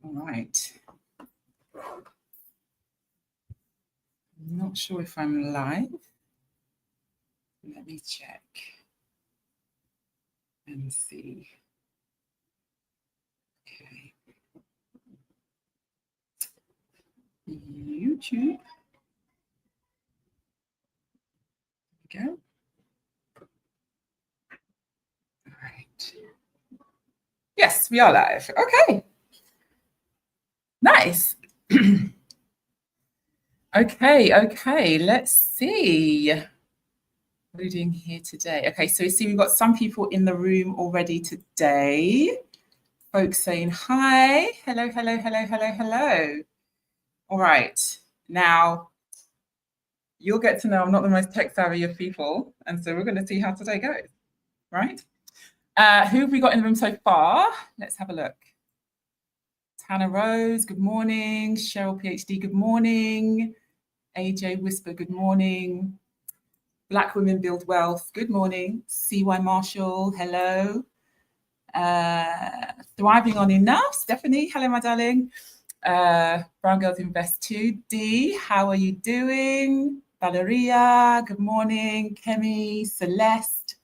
All right. I'm not sure if I'm live. Let me check and see. Okay. YouTube. There we go. All right. Yes, we are live. Okay. Nice. Okay. Let's see. What are we doing here today? Okay, so you see we've got some people in the room already today. Folks saying hi. Hello. All right. Now, you'll get to know I'm not the most tech savvy of people. And so we're going to see how today goes, right? Who have we got in the room so far? Let's have a look. Tana Rose, good morning. Cheryl PhD, good morning. AJ Whisper, good morning. Black Women Build Wealth, good morning. CY Marshall, hello. Thriving on Enough, Stephanie, hello, my darling. Brown Girls Invest too. D, how are you doing? Valeria, good morning. Kemi, Celeste,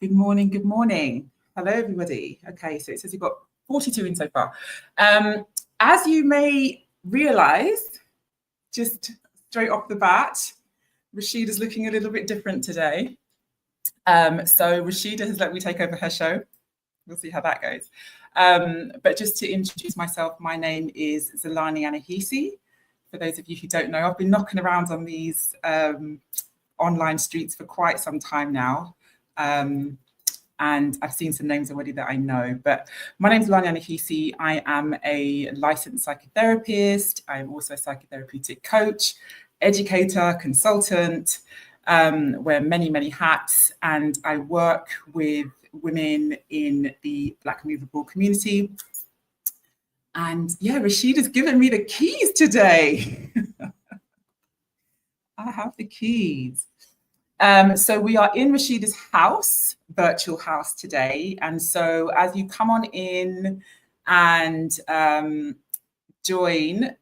good morning. Hello, everybody. Okay, so it says you've got 42 in so far. As you may realise, just straight off the bat, Rashida's looking a little bit different today. So Rashida has let me take over her show. We'll see how that goes. But just to introduce myself, my name is Xolani Anahisi. For those of you who don't know, I've been knocking around on these online streets for quite some time now. And I've seen some names already that I know. But my name is Xolani Anahisi. I am a licensed psychotherapist. I'm also a psychotherapeutic coach, educator, consultant, wear many hats, and I work with women in the Black and Movable community. And yeah, Rashida's given me the keys today. I have the keys. So we are in Rashida's house, virtual house today. And so as you come on in and join,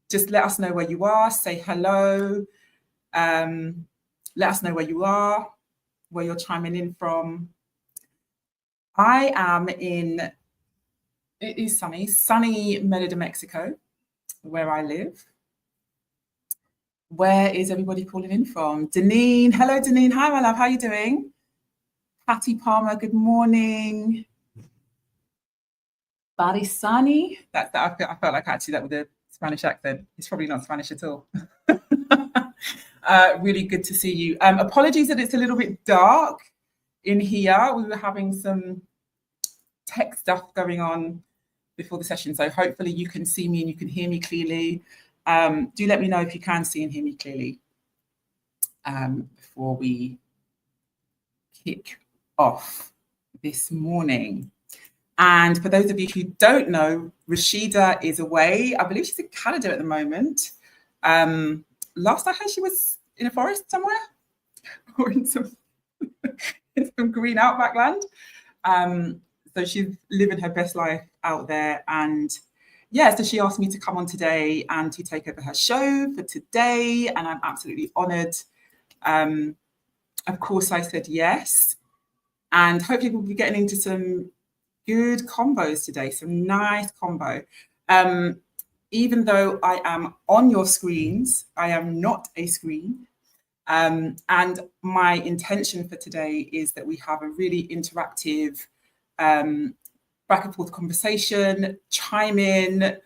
just let us know where you are, say hello. Let us know where you are, where you're chiming in from. I am in, it is sunny Merida, Mexico, where I live. Where is everybody calling in from? Deneen, hello Deneen, hi my love, how are you doing? Patty Palmer, good morning. Barisani, I felt like actually that with a Spanish accent. It's probably not Spanish at all. Really good to see you. Apologies that it's a little bit dark in here. We were having some tech stuff going on before the session, so hopefully you can see me and you can hear me clearly. Do let me know if you can see and hear me clearly before we kick off this morning. And for those of you who don't know, Rashida is away. I believe she's in Canada at the moment. Last I heard, she was in a forest somewhere or in some green outback land. So she's living her best life out there. And yeah, so she asked me to come on today and to take over her show for today. And I'm absolutely honoured. Of course, I said yes. And hopefully we'll be getting into some good combos today, some nice combo. Even though I am on your screens, I am not a screen. And my intention for today is that we have a really interactive back and forth conversation. Chime in,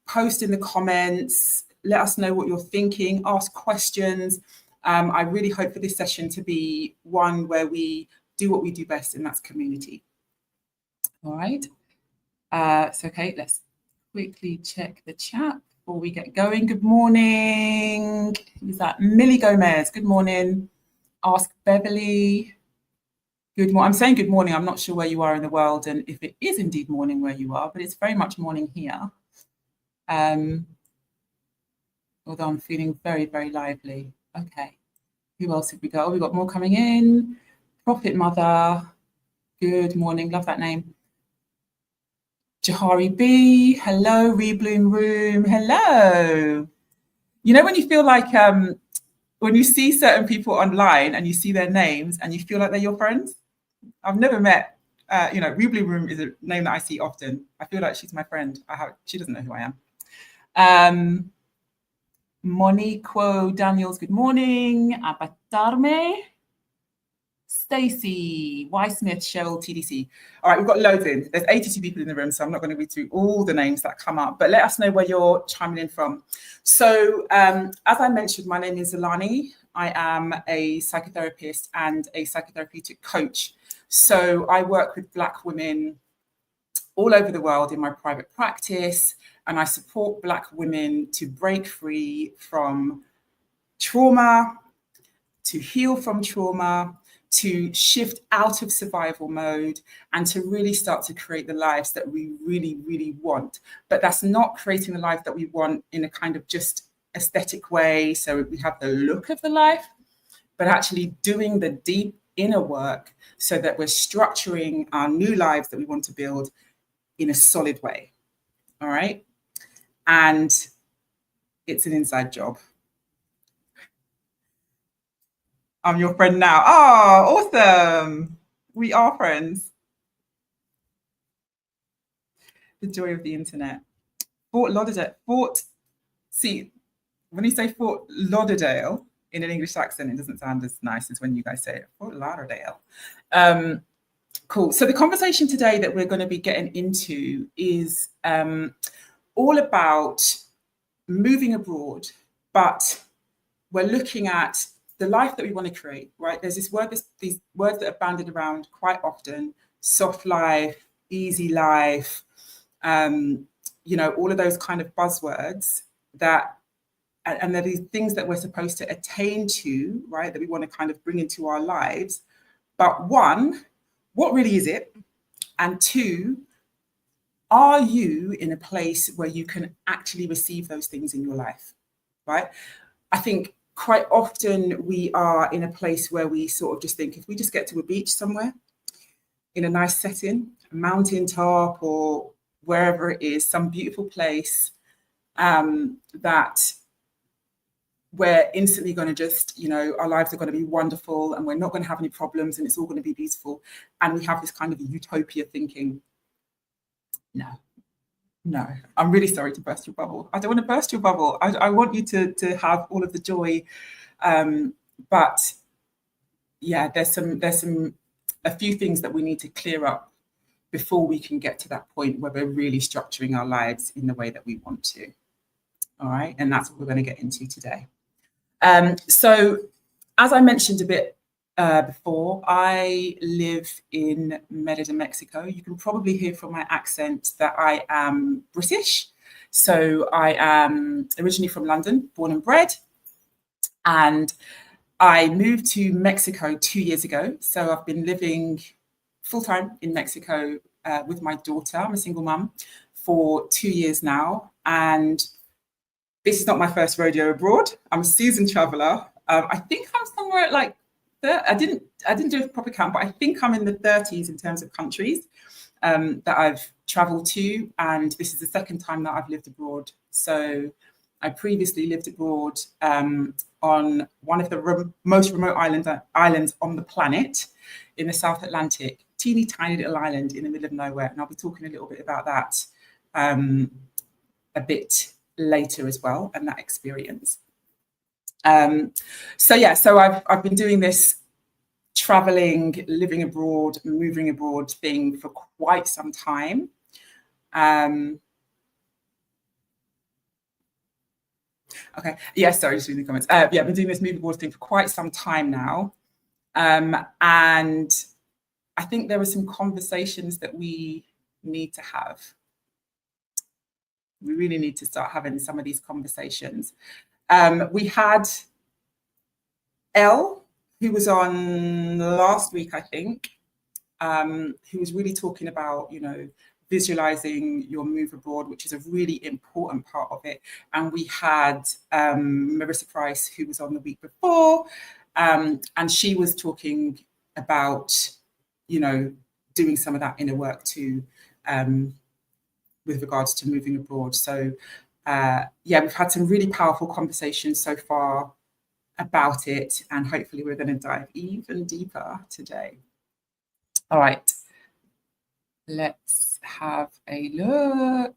post in the comments, let us know what you're thinking, ask questions. I really hope for this session to be one where we do what we do best, and that's community. All right. So, okay, let's quickly check the chat before we get going. Good morning. Who's that? Millie Gomez. Good morning. Ask Beverly. Good morning. I'm saying good morning. I'm not sure where you are in the world and if it is indeed morning where you are, but it's very much morning here. Although I'm feeling very lively. Okay. Who else have we got? Oh, we've got more coming in. Prophet Mother. Good morning. Love that name. Jahari B, hello. Rebloom Room, hello. You know when you feel like when you see certain people online and you see their names and you feel like they're your friends? I've never met, Rebloom Room is a name that I see often. I feel like she's my friend. She doesn't know who I am. Moniquo Daniels, good morning. Abatarme. Stacey, Y Smith, Cheryl, TDC. All right, we've got loads in. There's 82 people in the room, so I'm not going to read through all the names that come up, but let us know where you're chiming in from. So as I mentioned, my name is Zelani. I am a psychotherapist and a psychotherapeutic coach. So I work with Black women all over the world in my private practice, and I support Black women to break free from trauma, to heal from trauma, to shift out of survival mode, and to really start to create the lives that we really, really want. But that's not creating the life that we want in a kind of just aesthetic way, so we have the look of the life, but actually doing the deep inner work so that we're structuring our new lives that we want to build in a solid way. All right. And it's an inside job. I'm your friend now. Oh, awesome. We are friends. The joy of the internet. Fort Lauderdale. When you say Fort Lauderdale in an English accent, it doesn't sound as nice as when you guys say it. Fort Lauderdale. Cool. So the conversation today that we're going to be getting into is all about moving abroad, but we're looking at the life that we want to create, right? There's these words that are bandied around quite often: soft life, easy life, all of those kind of buzzwords and they're these things that we're supposed to attain to, right? That we want to kind of bring into our lives. But one, what really is it? And two, are you in a place where you can actually receive those things in your life, right? I think quite often we are in a place where we sort of just think, if we just get to a beach somewhere in a nice setting, a mountaintop or wherever it is, some beautiful place, that we're instantly going to just, our lives are going to be wonderful and we're not going to have any problems and it's all going to be beautiful. And we have this kind of utopia thinking. No, I'm really sorry to burst your bubble. I don't want to burst your bubble. I want you to have all of the joy. But yeah, there's a few things that we need to clear up before we can get to that point where we're really structuring our lives in the way that we want to. All right. And that's what we're going to get into today. So as I mentioned a bit before, I live in Merida, Mexico. You can probably hear from my accent that I am British. So I am originally from London, born and bred. And I moved to Mexico 2 years ago. So I've been living full-time in Mexico with my daughter. I'm a single mum for 2 years now. And this is not my first rodeo abroad. I'm a seasoned traveller. I think I'm somewhere at like, I didn't do a proper count, but I think I'm in the 30s in terms of countries that I've travelled to. And this is the second time that I've lived abroad. So I previously lived abroad on one of the most remote islands on the planet in the South Atlantic, teeny tiny little island in the middle of nowhere. And I'll be talking a little bit about that a bit later as well, and that experience. So I've been doing this traveling, living abroad, moving abroad thing for quite some time. Okay, yeah, sorry, just reading the comments. I've been doing this moving abroad thing for quite some time now. And I think there are some conversations that we need to have. We really need to start having some of these conversations. We had Elle, who was on last week, I think, who was really talking about, visualizing your move abroad, which is a really important part of it. And we had Marissa Price, who was on the week before, and she was talking about, doing some of that inner work to with regards to moving abroad. So we've had some really powerful conversations so far about it, and hopefully we're going to dive even deeper today. All right, let's have a look.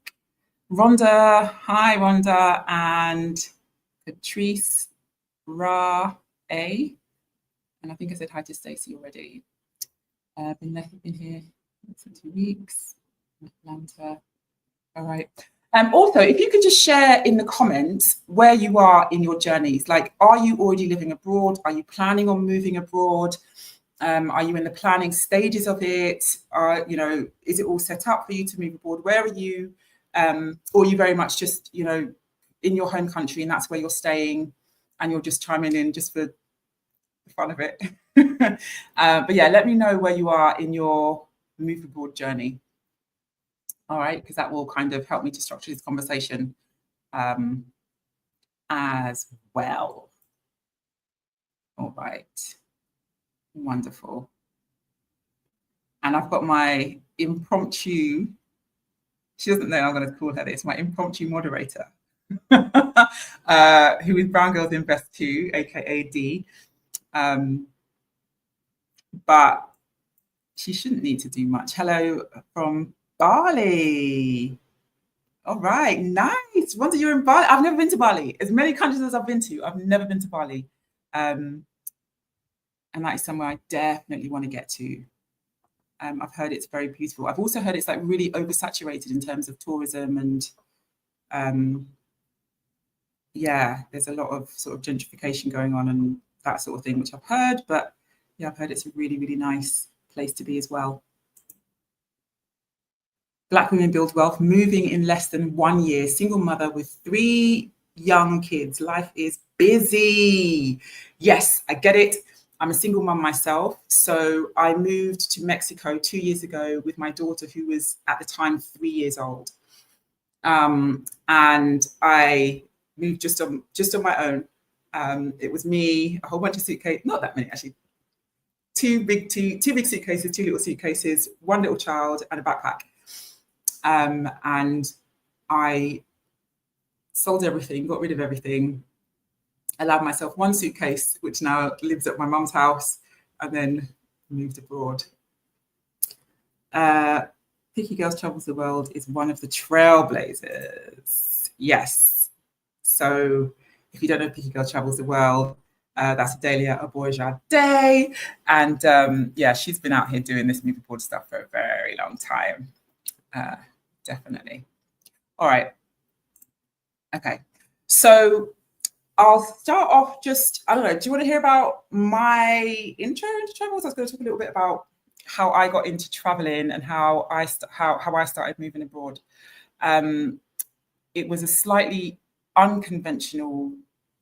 Rhonda, hi Rhonda, and Patrice Ra A. And I think I said hi to Stacey already. Been here for 2 weeks. Atlanta. All right. Also, if you could just share in the comments where you are in your journeys. Like, are you already living abroad? Are you planning on moving abroad? Are you in the planning stages of it? Is it all set up for you to move abroad? Where are you? Or are you very much just, in your home country and that's where you're staying and you're just chiming in just for the fun of it? But yeah, let me know where you are in your move abroad journey. All right, because that will kind of help me to structure this conversation as well. All right, wonderful. And I've got my impromptu, she doesn't know I'm going to call her this, my impromptu moderator, who is Brown Girls Invest 2, aka D. But she shouldn't need to do much. Hello from Bali. All right, nice. Wonder you're in Bali. I've never been to Bali. As many countries as I've been to, I've never been to Bali. And that is somewhere I definitely want to get to. I've heard it's very beautiful. I've also heard it's like really oversaturated in terms of tourism, and there's a lot of sort of gentrification going on and that sort of thing, which I've heard. But yeah, I've heard it's a really, really nice place to be as well. Black women build wealth, moving in less than 1 year, single mother with 3 young kids. Life is busy. Yes, I get it. I'm a single mum myself. So I moved to Mexico 2 years ago with my daughter, who was at the time 3 years old. And I moved just on my own. It was me, a whole bunch of suitcases, not that many actually, two big suitcases, 2 little suitcases, 1 little child, and a backpack. And I sold everything, got rid of everything, allowed myself 1 suitcase, which now lives at my mum's house, and then moved abroad. Picky Girls Travels the World is one of the trailblazers. Yes. So if you don't know Picky Girls Travels the World, that's Adelia Aboyajade. And she's been out here doing this move abroad stuff for a very long time. Definitely. All right. Okay. So I'll start off just, I don't know, do you want to hear about my intro into travels? I was going to talk a little bit about how I got into traveling and how I started moving abroad. It was a slightly unconventional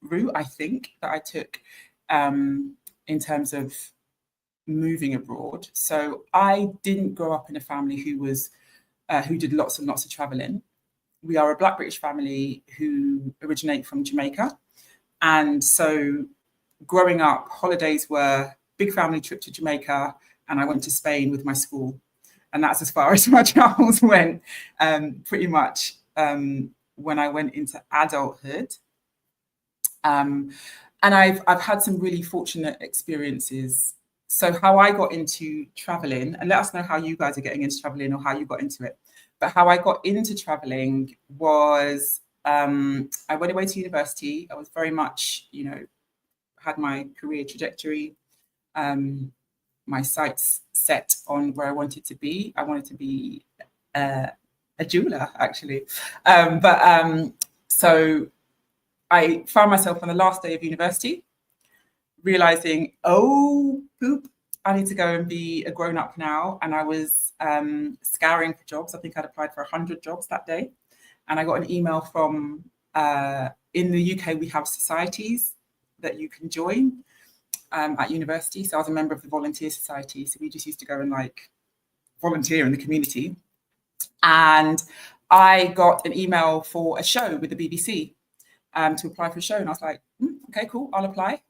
route, I think, that I took in terms of moving abroad. So I didn't grow up in a family who did lots and lots of traveling. We are a Black British family who originate from Jamaica. And so growing up, holidays were big family trip to Jamaica, and I went to Spain with my school. And that's as far as my travels went, pretty much when I went into adulthood. And I've had some really fortunate experiences. So how I got into traveling, and let us know how you guys are getting into traveling or how you got into it. But how I got into traveling was I went away to university. I was very much, had my career trajectory, my sights set on where I wanted to be. I wanted to be a jeweler, actually. So I found myself on the last day of university, realizing, oh, poop, I need to go and be a grown-up now. And I was scouring for jobs. I think I'd applied for 100 jobs that day. And I got an email from, in the UK, we have societies that you can join at university. So I was a member of the volunteer society. So we just used to go and volunteer in the community. And I got an email for a show with the BBC to apply for a show. And I was like, okay, cool, I'll apply.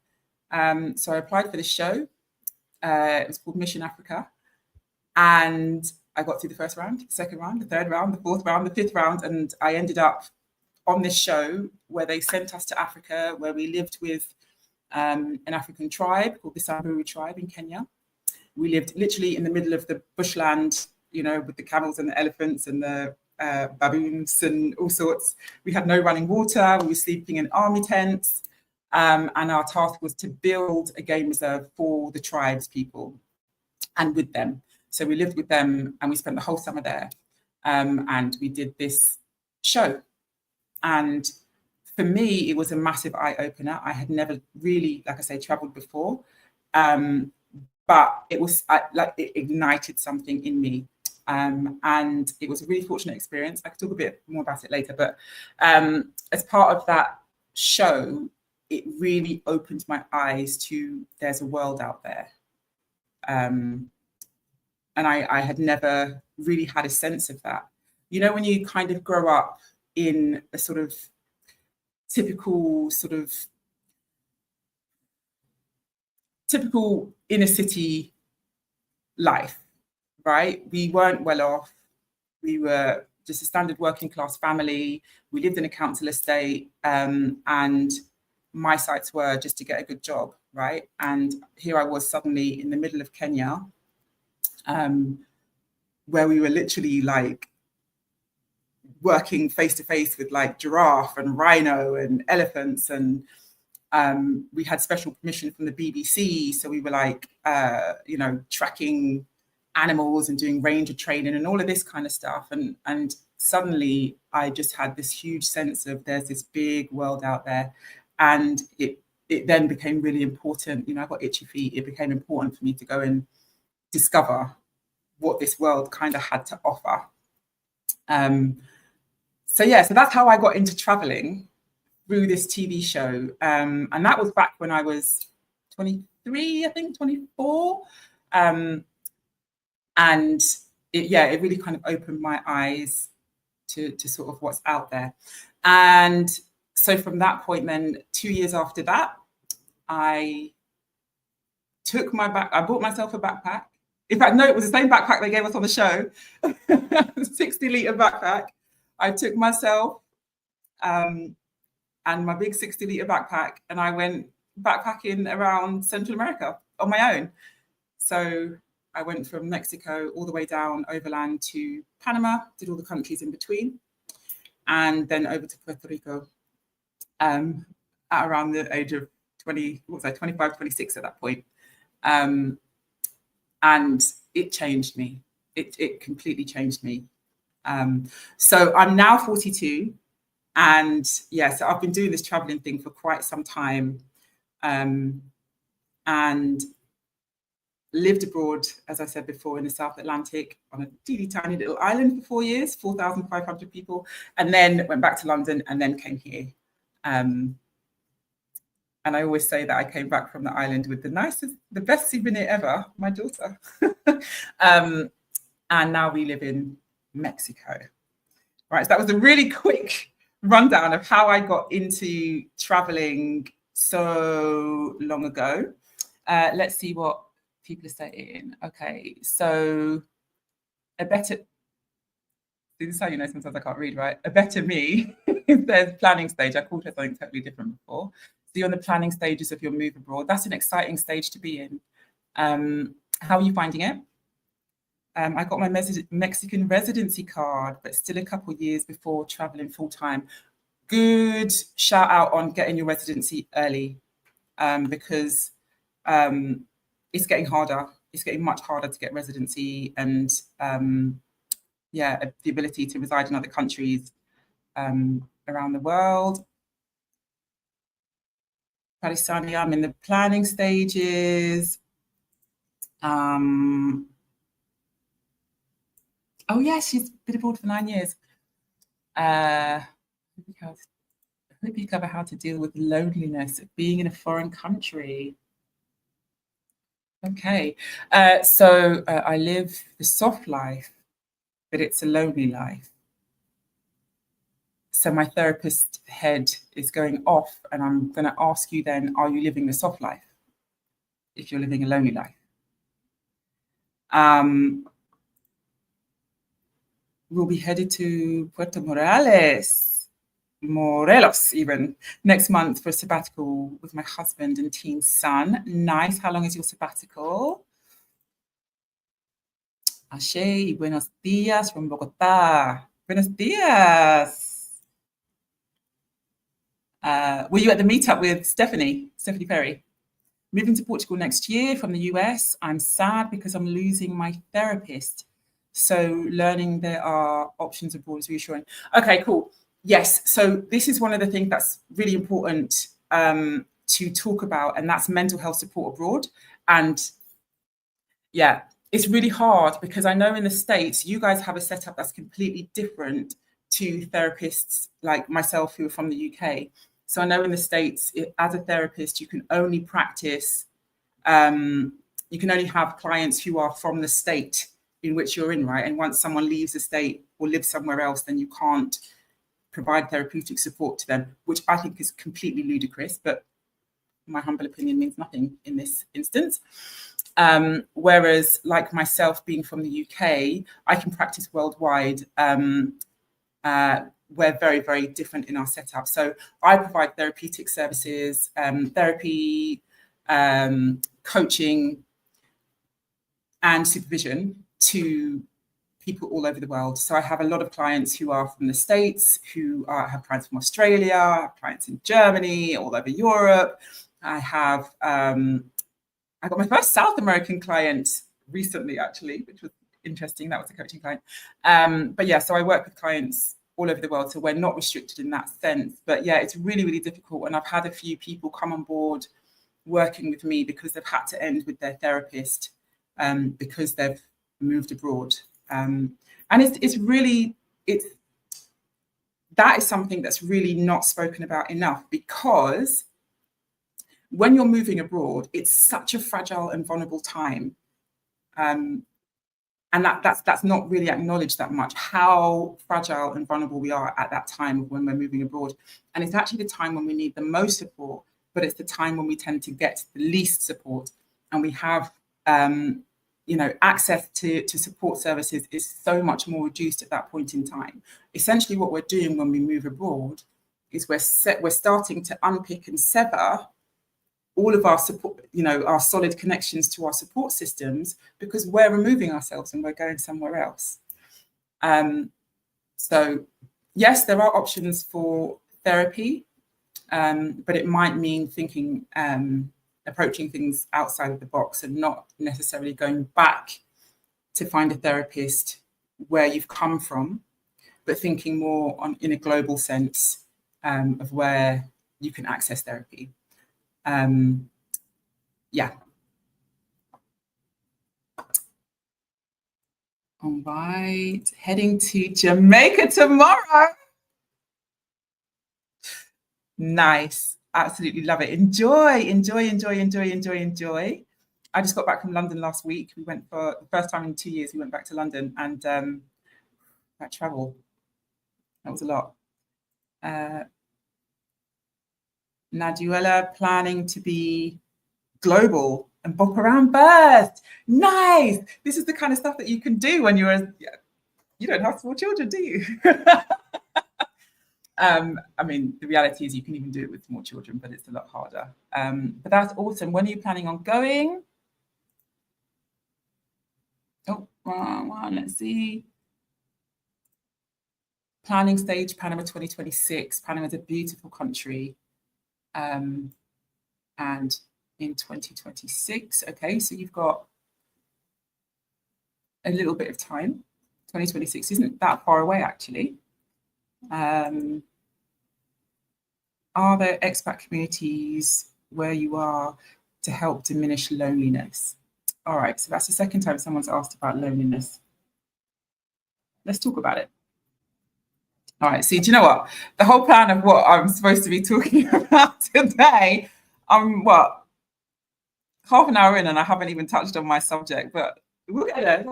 So I applied for this show. It was called Mission Africa. And I got through the first round, the second round, the third round, the fourth round, the fifth round, and I ended up on this show where they sent us to Africa, where we lived with an African tribe called the Samburu tribe in Kenya. We lived literally in the middle of the bushland, you know, with the camels and the elephants and the baboons and all sorts. We had no running water. We were sleeping in army tents. And our task was to build a game reserve for the tribe's people and with them. So we lived with them and we spent the whole summer there. And we did this show. And for me, it was a massive eye opener. I had never really, like I say, traveled before. But it was like it ignited something in me. And it was a really fortunate experience. I could talk a bit more about it later. But as part of that show, it really opened my eyes to there's a world out there. And I had never really had a sense of that. You know, when you kind of grow up in a sort of typical inner city life, right? We weren't well off. We were just a standard working class family. We lived in a council estate, and my sights were just to get a good job, right? And here I was suddenly in the middle of Kenya, where we were literally like working face to face with like giraffe and rhino and elephants, and we had special permission from the BBC, so we were like tracking animals and doing ranger training and all of this kind of stuff, and suddenly I just had this huge sense of there's this big world out there. And it then became really important. You know, I got itchy feet. It became important for me to go and discover what this world kind of had to offer. So that's how I got into traveling, through this TV show. And that was back when I was 23, I think, 24. And it really kind of opened my eyes to sort of what's out there. And so from that point, then 2 years after that, I bought myself a backpack. In fact, no, it was the same backpack they gave us on the show, 60-litre backpack. I took myself and my big 60-litre backpack, and I went backpacking around Central America on my own. So I went from Mexico all the way down overland to Panama, did all the countries in between, and then over to Puerto Rico at around the age of 25, 26 at that point. And it changed me. It completely changed me. So I'm now 42. And so I've been doing this traveling thing for quite some time, and lived abroad, as I said before, in the South Atlantic on a teeny tiny little island for 4 years, 4,500 people, and then went back to London and then came here. And I always say that I came back from the island with the best souvenir ever, my daughter. And now we live in Mexico. Right, so that was a really quick rundown of how I got into traveling so long ago. Let's see what people are saying. Okay, so this is how you know sometimes I can't read, right? A better me. If there's planning stage, I called her something totally different before. So you're on the planning stages of your move abroad. That's an exciting stage to be in. How are you finding it? I got my Mexican residency card, but still a couple of years before traveling full time. Good shout out on getting your residency early, because it's getting harder. It's getting much harder to get residency, and the ability to reside in other countries around the world. Pakistani, I'm in the planning stages. Oh yeah, she's been abroad for 9 years. I hope you cover how to deal with loneliness of being in a foreign country. Okay, so I live the soft life, but it's a lonely life. So my therapist head is going off, and I'm going to ask you then, are you living the soft life if you're living a lonely life? we'll be headed to Puerto Morelos even, next month for a sabbatical with my husband and teen son. Nice. How long is your sabbatical? Ashe, buenos días from Bogotá. Buenos días. Were you at the meetup with Stephanie Perry? Moving to Portugal next year from the US. I'm sad because I'm losing my therapist. So learning there are options abroad is reassuring. Okay, cool. Yes. So this is one of the things that's really important to talk about, and that's mental health support abroad. And yeah, it's really hard because I know in the States, you guys have a setup that's completely different to therapists like myself who are from the UK. So I know in the States, as a therapist, you can only practice, you can only have clients who are from the state in which you're in, right? And once someone leaves the state or lives somewhere else, then you can't provide therapeutic support to them, which I think is completely ludicrous, but my humble opinion means nothing in this instance. Whereas like myself being from the UK, I can practice worldwide. We're very, very different in our setup. So I provide therapeutic services, therapy, coaching, and supervision to people all over the world. So I have a lot of clients who are from the States, who have clients from Australia, I have clients in Germany, all over Europe. I have, I got my first South American client recently, actually, which was interesting. That was a coaching client. But yeah, so I work with clients all over the world. So we're not restricted in that sense. But yeah, it's really, really difficult. And I've had a few people come on board working with me because they've had to end with their therapist because they've moved abroad. And that is something that's really not spoken about enough, because when you're moving abroad, it's such a fragile and vulnerable time. And that's not really acknowledged that much, how fragile and vulnerable we are at that time when we're moving abroad. And it's actually the time when we need the most support, but it's the time when we tend to get the least support. And we have, access to support services is so much more reduced at that point in time. Essentially, what we're doing when we move abroad is we're starting to unpick and sever all of our support, our solid connections to our support systems, because we're removing ourselves and we're going somewhere else. So yes, there are options for therapy, but it might mean thinking, approaching things outside of the box and not necessarily going back to find a therapist where you've come from, but thinking more in a global sense of where you can access therapy. Yeah. All right. Heading to Jamaica tomorrow. Nice. Absolutely love it. Enjoy. I just got back from London last week. We went for the first time in 2 years. We went back to London, and that travel, that was a lot. Naduela planning to be global and bop around birth. Nice. This is the kind of stuff that you can do when you don't have small children, do you? I mean, the reality is you can even do it with small children, but it's a lot harder. But that's awesome. When are you planning on going? Oh, wrong one. Let's see. Planning stage, Panama 2026. Panama is a beautiful country. And in 2026, okay, so you've got a little bit of time. 2026 isn't that far away, actually. Are there expat communities where you are to help diminish loneliness? All right, so that's the second time someone's asked about loneliness. Let's talk about it. All right, see, do you know what? The whole plan of what I'm supposed to be talking about today, I'm half an hour in and I haven't even touched on my subject, but we'll get there.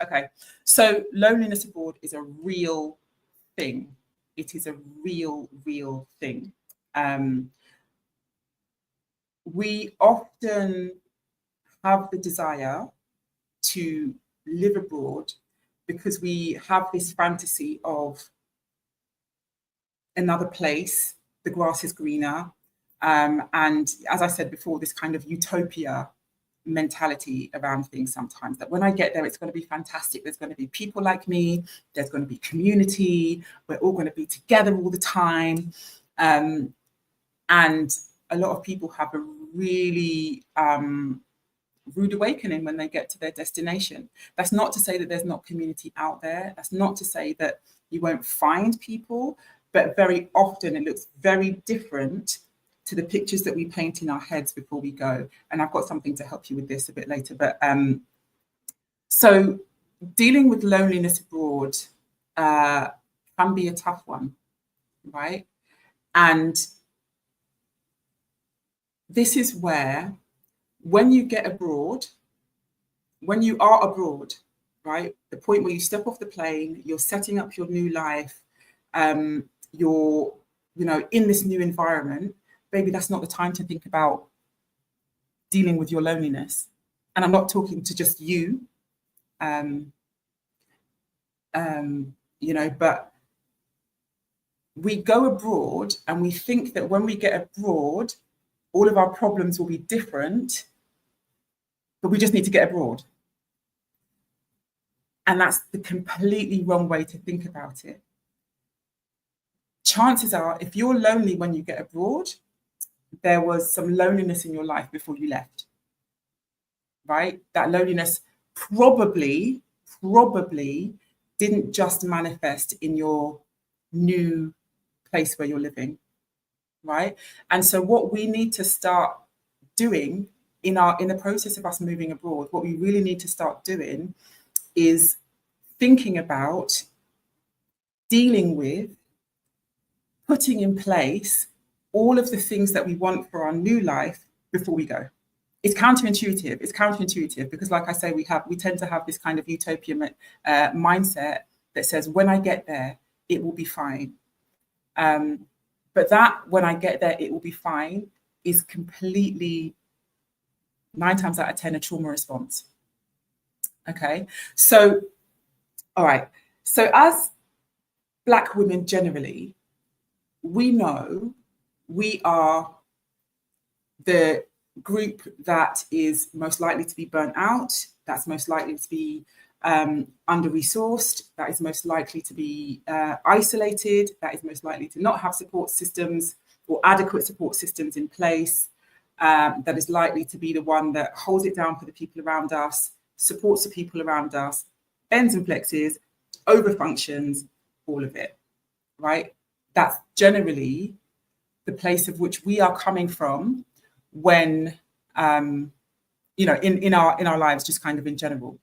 Okay, so loneliness abroad is a real thing. It is a real thing. We often have the desire to live abroad because we have this fantasy of another place, the grass is greener. And as I said before, this kind of utopia mentality around things sometimes, that when I get there, it's going to be fantastic. There's going to be people like me. There's going to be community. We're all going to be together all the time. And a lot of people have a really rude awakening when they get to their destination. That's not to say that there's not community out there. That's not to say that you won't find people, but very often it looks very different to the pictures that we paint in our heads before we go. And I've got something to help you with this a bit later. But so dealing with loneliness abroad can be a tough one, right? And this is where, when you get abroad, when you are abroad, right, the point where you step off the plane, you're setting up your new life, you're, in this new environment, baby, that's not the time to think about dealing with your loneliness. And I'm not talking to just you, but we go abroad and we think that when we get abroad, all of our problems will be different, but we just need to get abroad. And that's the completely wrong way to think about it. Chances are, if you're lonely when you get abroad, there was some loneliness in your life before you left, right? That loneliness probably didn't just manifest in your new place where you're living, right? And so what we need to start doing in the process of us moving abroad, what we really need to start doing is thinking about dealing with, putting in place all of the things that we want for our new life before we go. It's counterintuitive because, like I say, we tend to have this kind of utopia mindset that says, when I get there, it will be fine. But that, when I get there, it will be fine, is completely, 9 times out of 10, a trauma response. Okay, so, all right. So as Black women generally, we know we are the group that is most likely to be burnt out, that's most likely to be under-resourced, that is most likely to be isolated, that is most likely to not have support systems or adequate support systems in place, that is likely to be the one that holds it down for the people around us, supports the people around us, bends and flexes, overfunctions, all of it, right? That's generally the place of which we are coming from when, in our lives, just kind of in general.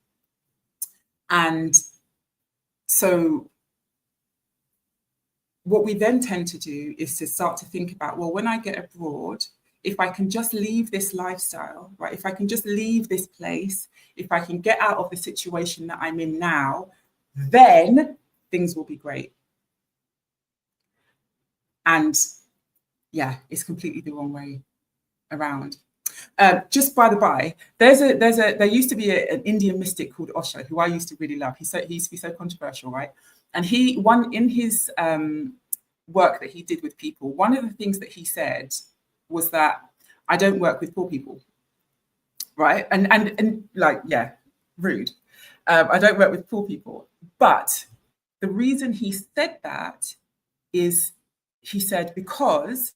And so what we then tend to do is to start to think about, well, when I get abroad, if I can just leave this lifestyle, right? If I can just leave this place, if I can get out of the situation that I'm in now, then things will be great. And yeah, it's completely the wrong way around. Just by the by, there used to be an Indian mystic called Osho, who I used to really love. He used to be so controversial, right? And in his work that he did with people, one of the things that he said was that I don't work with poor people, right? And like, yeah, rude. I don't work with poor people. But the reason he said that is, he said, because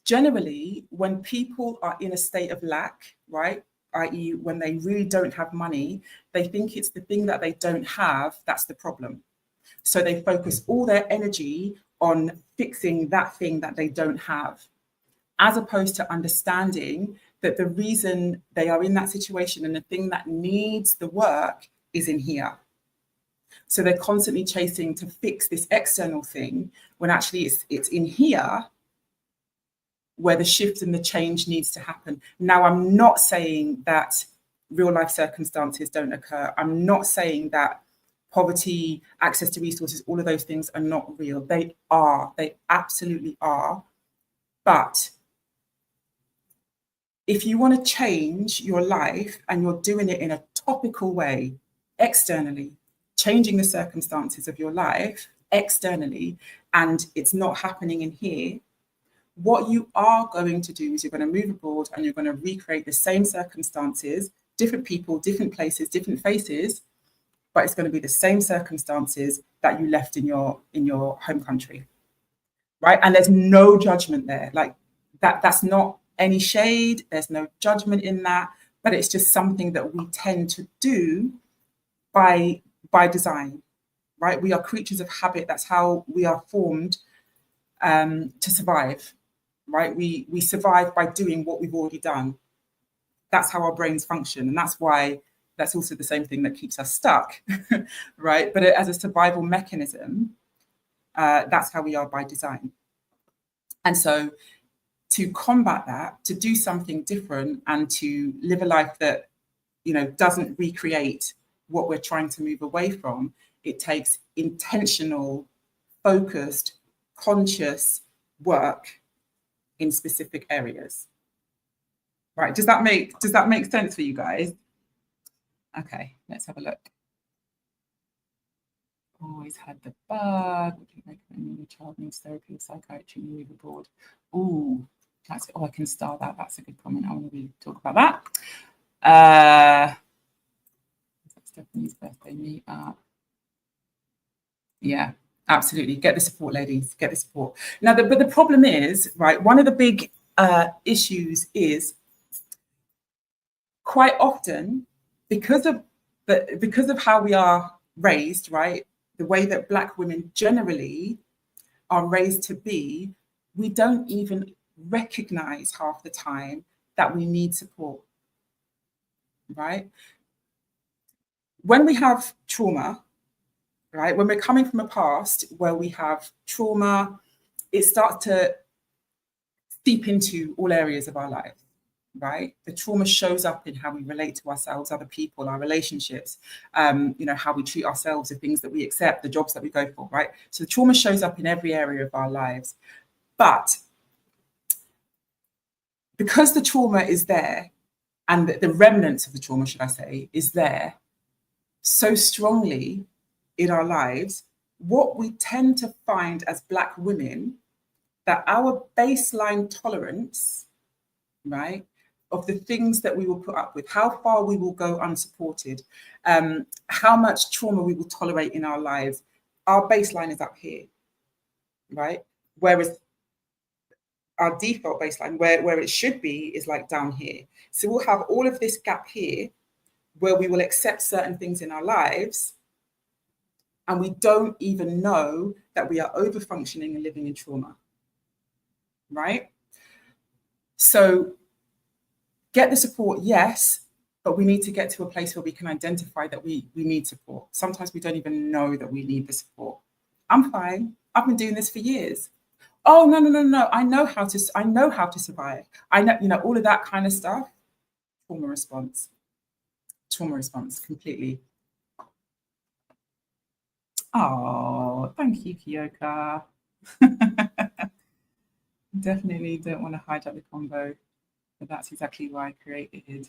generally when people are in a state of lack, right, i.e. when they really don't have money, they think it's the thing that they don't have that's the problem. So they focus all their energy on fixing that thing that they don't have, as opposed to understanding that the reason they are in that situation and the thing that needs the work is in here. So they're constantly chasing to fix this external thing when actually it's in here where the shift and the change needs to happen. Now, I'm not saying that real life circumstances don't occur. I'm not saying that poverty, access to resources, all of those things are not real. They are. They absolutely are. But if you want to change your life and you're doing it in a topical way, externally, changing the circumstances of your life externally, and it's not happening in here, what you are going to do is you're going to move abroad and you're going to recreate the same circumstances, different people, different places, different faces, but it's going to be the same circumstances that you left in your home country, right? And there's no judgment there. Like that's not any shade. There's no judgment in that, but it's just something that we tend to do by design, right? We are creatures of habit. That's how we are formed to survive, right? We survive by doing what we've already done. That's how our brains function. And that's why that's also the same thing that keeps us stuck, right? But as a survival mechanism, that's how we are by design. And so to combat that, to do something different and to live a life that, doesn't recreate what we're trying to move away from, it takes intentional, focused, conscious work in specific areas. Right? Does that make sense for you guys? Okay, let's have a look. Always had the bug. Would you recommend when your child needs therapy or psychiatry and move abroad? Ooh, I can star that. That's a good comment. I want to talk about that. Stephanie's birthday meet up. Yeah, absolutely. Get the support, ladies. Get the support. Now, but the problem is, right, one of the big issues is quite often because of how we are raised, right, the way that Black women generally are raised to be, we don't even recognize half the time that we need support, right? When we have trauma, right, when we're coming from a past where we have trauma, it starts to seep into all areas of our life, right? The trauma shows up in how we relate to ourselves, other people, our relationships, how we treat ourselves, the things that we accept, the jobs that we go for, right? So the trauma shows up in every area of our lives. But because the trauma is there, and the remnants of the trauma, should I say, is there so strongly in our lives, what we tend to find as Black women, that our baseline tolerance, right, of the things that we will put up with, how far we will go unsupported, how much trauma we will tolerate in our lives, our baseline is up here, right? Whereas our default baseline, where it should be, is like down here. So we'll have all of this gap here where we will accept certain things in our lives, and we don't even know that we are over-functioning and living in trauma, right? So get the support, yes, but we need to get to a place where we can identify that we need support. Sometimes we don't even know that we need the support. I'm fine. I've been doing this for years. Oh, no. I know how to survive. I know, all of that kind of stuff. Trauma response, completely. Oh, thank you, Kiyoka. Definitely don't want to hijack the convo, but that's exactly why I created.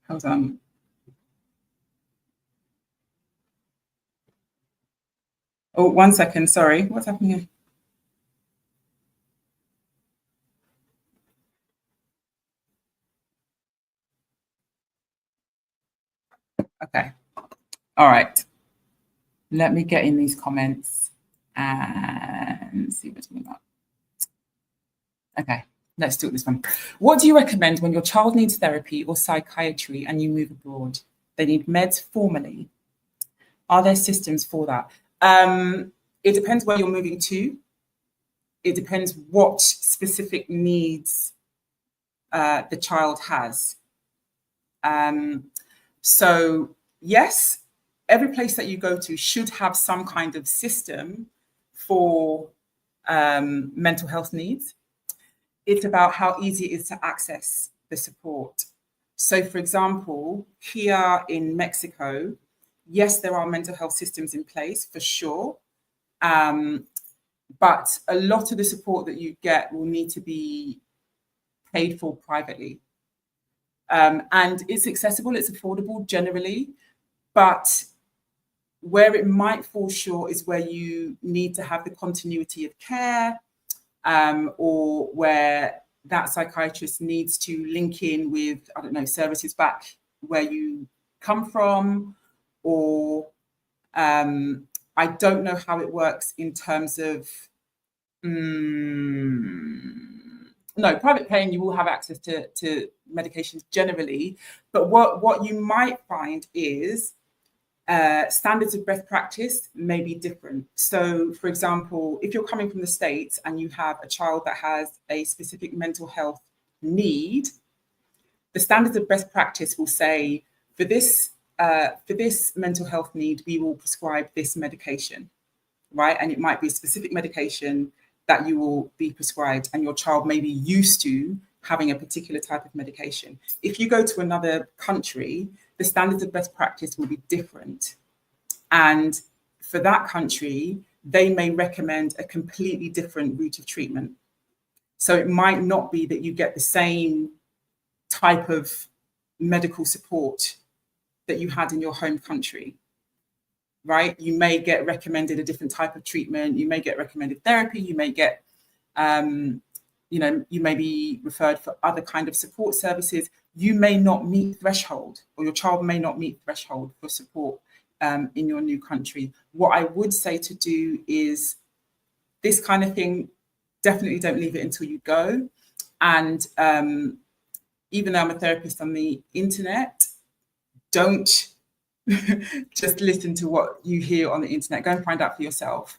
Hold on. Oh, 1 second. Sorry. What's happening here? Okay. All right. Let me get in these comments and see what we're talking about. Okay. Let's do this one. What do you recommend when your child needs therapy or psychiatry and you move abroad? They need meds formally. Are there systems for that? It depends where you're moving to. It depends what specific needs the child has. So yes, every place that you go to should have some kind of system for mental health needs. It's about how easy it is to access the support. So, for example, here in Mexico, yes, there are mental health systems in place for sure. But a lot of the support that you get will need to be paid for privately. And it's accessible, it's affordable generally, but where it might fall short is where you need to have the continuity of care, or where that psychiatrist needs to link in with, I don't know, services back where you come from, or I don't know how it works in terms of, no, private paying, you will have access to medications generally, but what you might find is standards of best practice may be different. So, for example, if you're coming from the States and you have a child that has a specific mental health need, the standards of best practice will say, for this mental health need, we will prescribe this medication, right? And it might be a specific medication that you will be prescribed, and your child may be used to having a particular type of medication. If you go to another country, the standards of best practice will be different. And for that country, they may recommend a completely different route of treatment. So it might not be that you get the same type of medical support that you had in your home country, right? You may get recommended a different type of treatment. You may get recommended therapy. You may get, you may be referred for other kind of support services. You may not meet threshold, or your child may not meet threshold for support in your new country. What I would say to do is this kind of thing, definitely don't leave it until you go. And even though I'm a therapist on the internet, don't just listen to what you hear on the internet. Go and find out for yourself.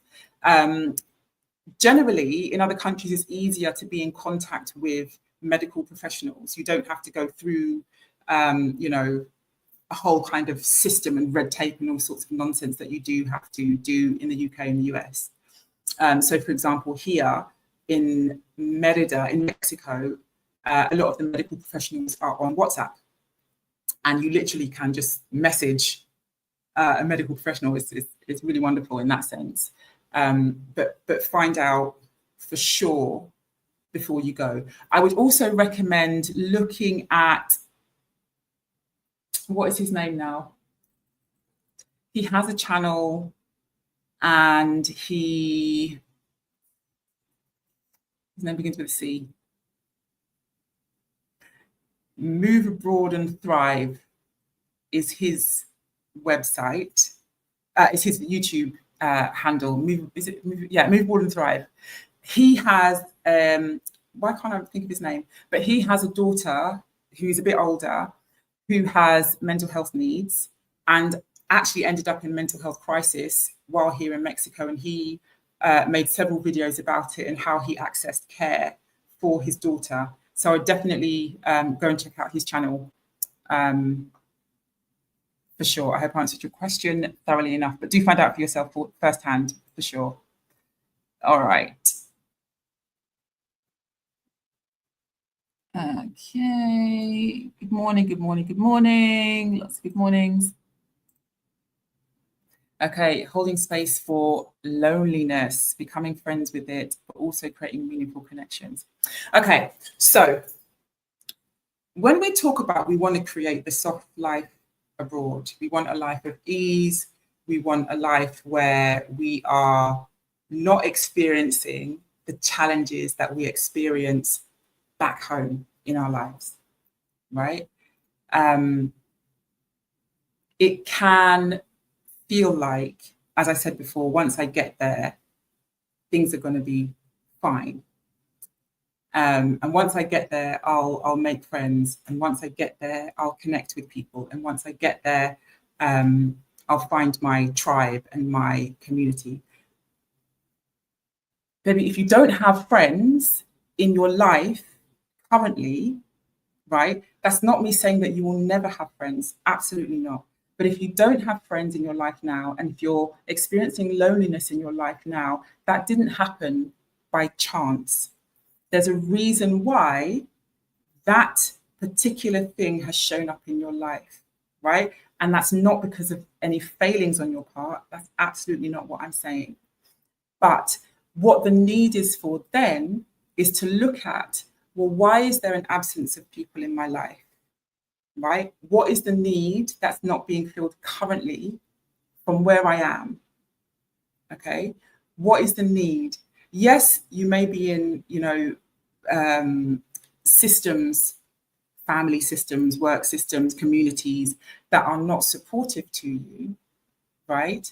Generally, in other countries, it's easier to be in contact with medical professionals. You don't have to go through, a whole kind of system and red tape and all sorts of nonsense that you do have to do in the UK and the US. So, for example, here in Merida, in Mexico, a lot of the medical professionals are on WhatsApp. And you literally can just message a medical professional. It's really wonderful in that sense. But find out for sure before you go. I would also recommend looking at, what is his name now? He has a channel, and his name begins with a C. Move Abroad and Thrive is his website. It's his YouTube handle. Move Abroad and Thrive. He has, why can't I think of his name? But he has a daughter who's a bit older, who has mental health needs, and actually ended up in mental health crisis while here in Mexico. And he made several videos about it and how he accessed care for his daughter. So I'd definitely go and check out his channel for sure. I hope I answered your question thoroughly enough, but do find out for yourself firsthand for sure. All right. Okay. Good morning, good morning, good morning. Lots of good mornings. Okay, holding space for loneliness, becoming friends with it, but also creating meaningful connections. Okay, so when we talk about we want to create the soft life abroad, we want a life of ease, we want a life where we are not experiencing the challenges that we experience back home in our lives, right? It can feel like, as I said before, once I get there, things are going to be fine. And once I get there, I'll make friends. And once I get there, I'll connect with people. And once I get there, I'll find my tribe and my community. Baby, if you don't have friends in your life currently, right, that's not me saying that you will never have friends. Absolutely not. But if you don't have friends in your life now, and if you're experiencing loneliness in your life now, that didn't happen by chance. There's a reason why that particular thing has shown up in your life, right? And that's not because of any failings on your part. That's absolutely not what I'm saying. But What the need is for then is to look at, well, why is there an absence of people in my life, right? What is the need that's not being filled currently from where I am? Okay. What is the need? Yes, you may be in, systems, family systems, work systems, communities that are not supportive to you, right?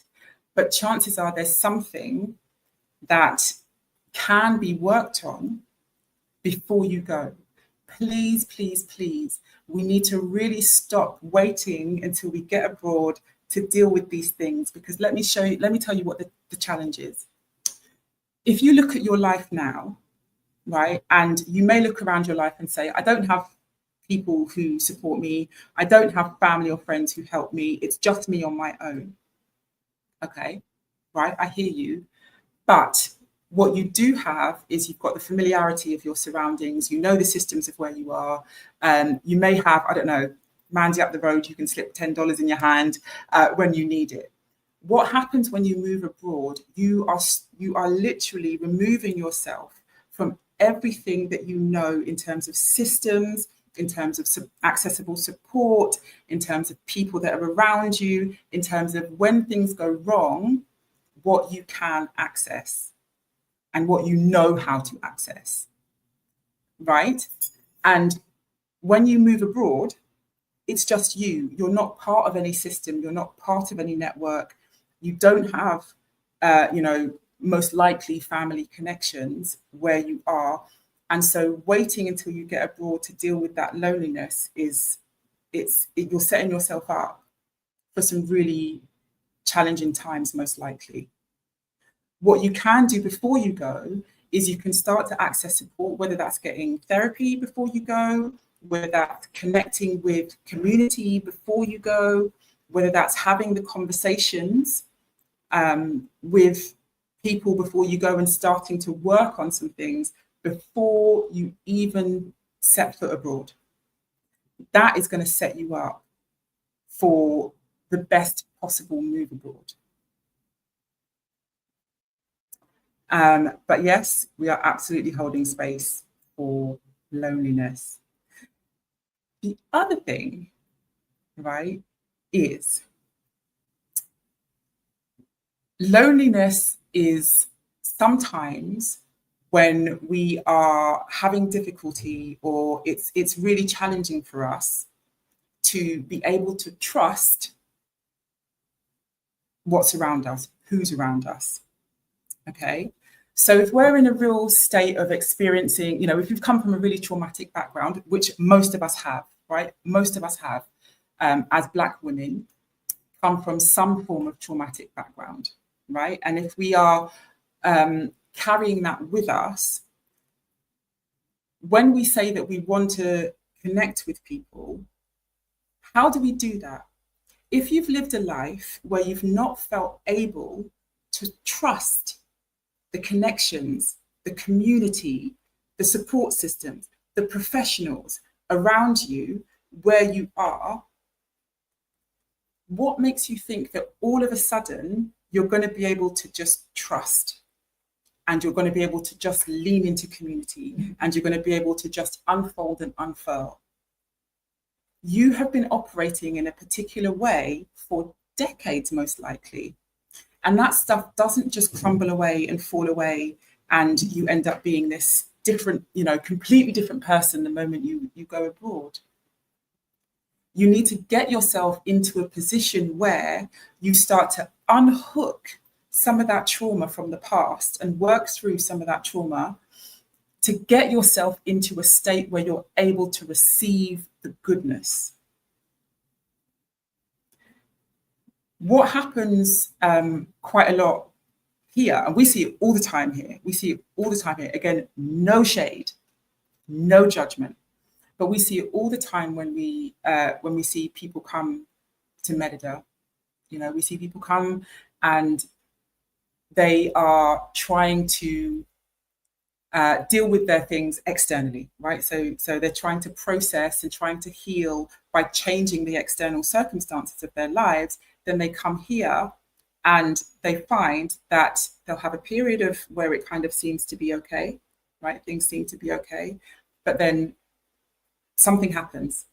But chances are there's something that can be worked on before you go. Please, please, please, we need to really stop waiting until we get abroad to deal with these things, because let me tell you what the challenge is. If you look at your life now, right, and you may look around your life and say, I don't have people who support me, I don't have family or friends who help me, it's just me on my own. Okay, right, I hear you. But what you do have is you've got the familiarity of your surroundings, you know the systems of where you are. You may have, I don't know, Mandy up the road, you can slip $10 in your hand when you need it. What happens when you move abroad? You are literally removing yourself from everything that you know in terms of systems, in terms of accessible support, in terms of people that are around you, in terms of when things go wrong, what you can access and what you know how to access, right? And when you move abroad, it's just you. You're not part of any system. You're not part of any network. You don't have, most likely family connections where you are. And so waiting until you get abroad to deal with that loneliness you're setting yourself up for some really challenging times, most likely. What you can do before you go is you can start to access support, whether that's getting therapy before you go, whether that's connecting with community before you go, whether that's having the conversations with people before you go and starting to work on some things before you even set foot abroad. That is going to set you up for the best possible move abroad. But yes, we are absolutely holding space for loneliness. The other thing, right, is loneliness is sometimes when we are having difficulty or it's really challenging for us to be able to trust what's around us, who's around us. Okay. So if we're in a real state of experiencing, if you've come from a really traumatic background, which most of us have, right? Most of us have, as Black women, come from some form of traumatic background, right? And if we are carrying that with us, when we say that we want to connect with people, how do we do that? If you've lived a life where you've not felt able to trust the connections, the community, the support systems, the professionals around you where you are, what makes you think that all of a sudden you're going to be able to just trust and you're going to be able to just lean into community and you're going to be able to just unfold and unfurl? You have been operating in a particular way for decades, most likely. And that stuff doesn't just crumble away and fall away and you end up being this different, completely different person the moment you go abroad. You need to get yourself into a position where you start to unhook some of that trauma from the past and work through some of that trauma to get yourself into a state where you're able to receive the goodness. What happens quite a lot here, and we see it all the time here, again, no shade, no judgment, but we see it all the time when we see people come to Medida. We see people come and they are trying to deal with their things externally, right? So they're trying to process and trying to heal by changing the external circumstances of their lives. Then they come here And they find that they'll have a period of where it kind of seems to be okay, right? Things seem to be okay. But then something happens,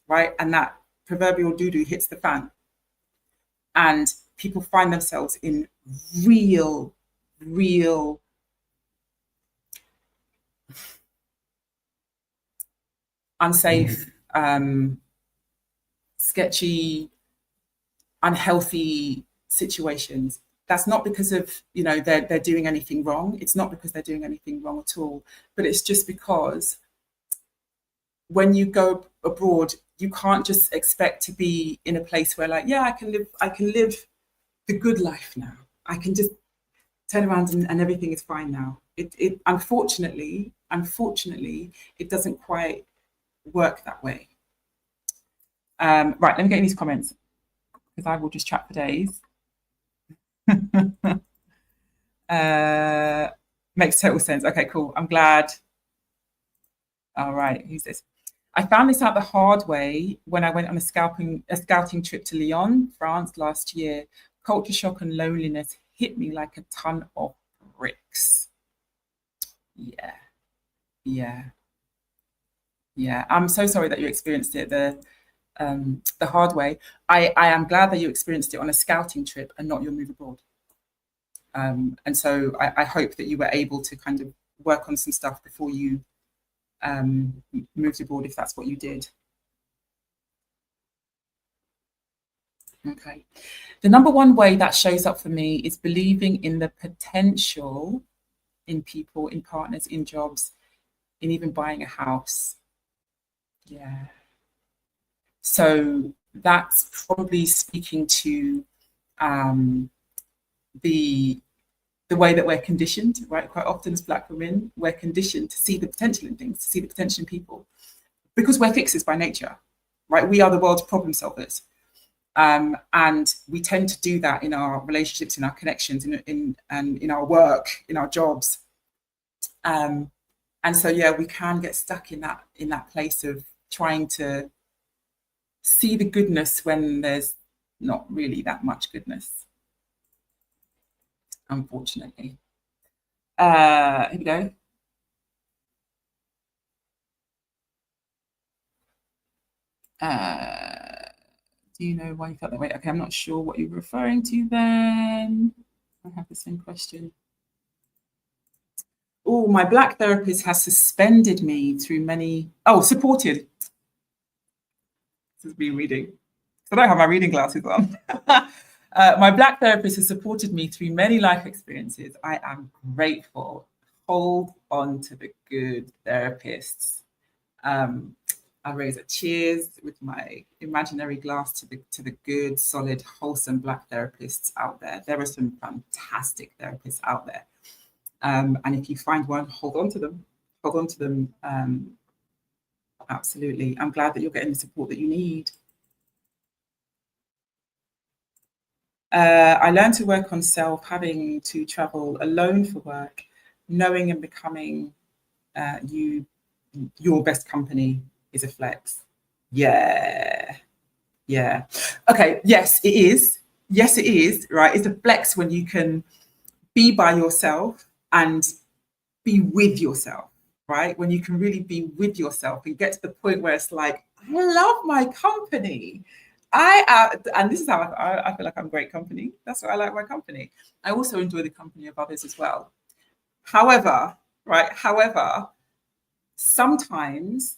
right? And that proverbial doo-doo hits the fan. And people find themselves in real unsafe, sketchy, unhealthy situations. That's not because of, they're doing anything wrong. It's not because they're doing anything wrong at all, but it's just because when you go abroad, you can't just expect to be in a place where, like, yeah, I can live the good life now. I can just turn around and everything is fine now. It unfortunately, it doesn't quite work that way. Right, let me get in these comments because I will just chat for days. Makes total sense. Okay, cool. I'm glad. All right, who's this? I found this out the hard way when I went on a scouting trip to Lyon, France last year. Culture shock and loneliness hit me like a ton of bricks. Yeah. I'm so sorry that you experienced it the hard way. I am glad that you experienced it on a scouting trip and not your move abroad. And so I hope that you were able to kind of work on some stuff before you moved abroad, if that's what you did. Okay. The number one way that shows up for me is believing in the potential in people, in partners, in jobs, in even buying a house. Yeah. So that's probably speaking to the way that we're conditioned, right? Quite often as Black women, we're conditioned to see the potential in things, to see the potential in people, because we're fixers by nature, right? We are the world's problem solvers. And we tend to do that in our relationships, in our connections, in our work, in our jobs. And so, yeah, we can get stuck in that place of trying to see the goodness when there's not really that much goodness, unfortunately. Here we go. Do you know why you felt that way? Okay, I'm not sure what you're referring to then. I have the same question. Oh, my Black therapist has suspended me through many. Oh, supported. This is me reading. I don't have my reading glasses on. My Black therapist has supported me through many life experiences. I am grateful. Hold on to the good therapists. I raise a cheers with my imaginary glass to the good, solid, wholesome Black therapists out there. There are some fantastic therapists out there. And if you find one, hold on to them. Hold on to them. Absolutely. I'm glad that you're getting the support that you need. I learned to work on self, having to travel alone for work, knowing and becoming your best company is a flex. Yeah. Okay, yes, it is. Yes, it is, right? It's a flex when you can be by yourself and be with yourself, right? When you can really be with yourself and get to the point where it's like, I love my company. And this is how I feel like I'm great company. That's why I like my company. I also enjoy the company of others as well. However, sometimes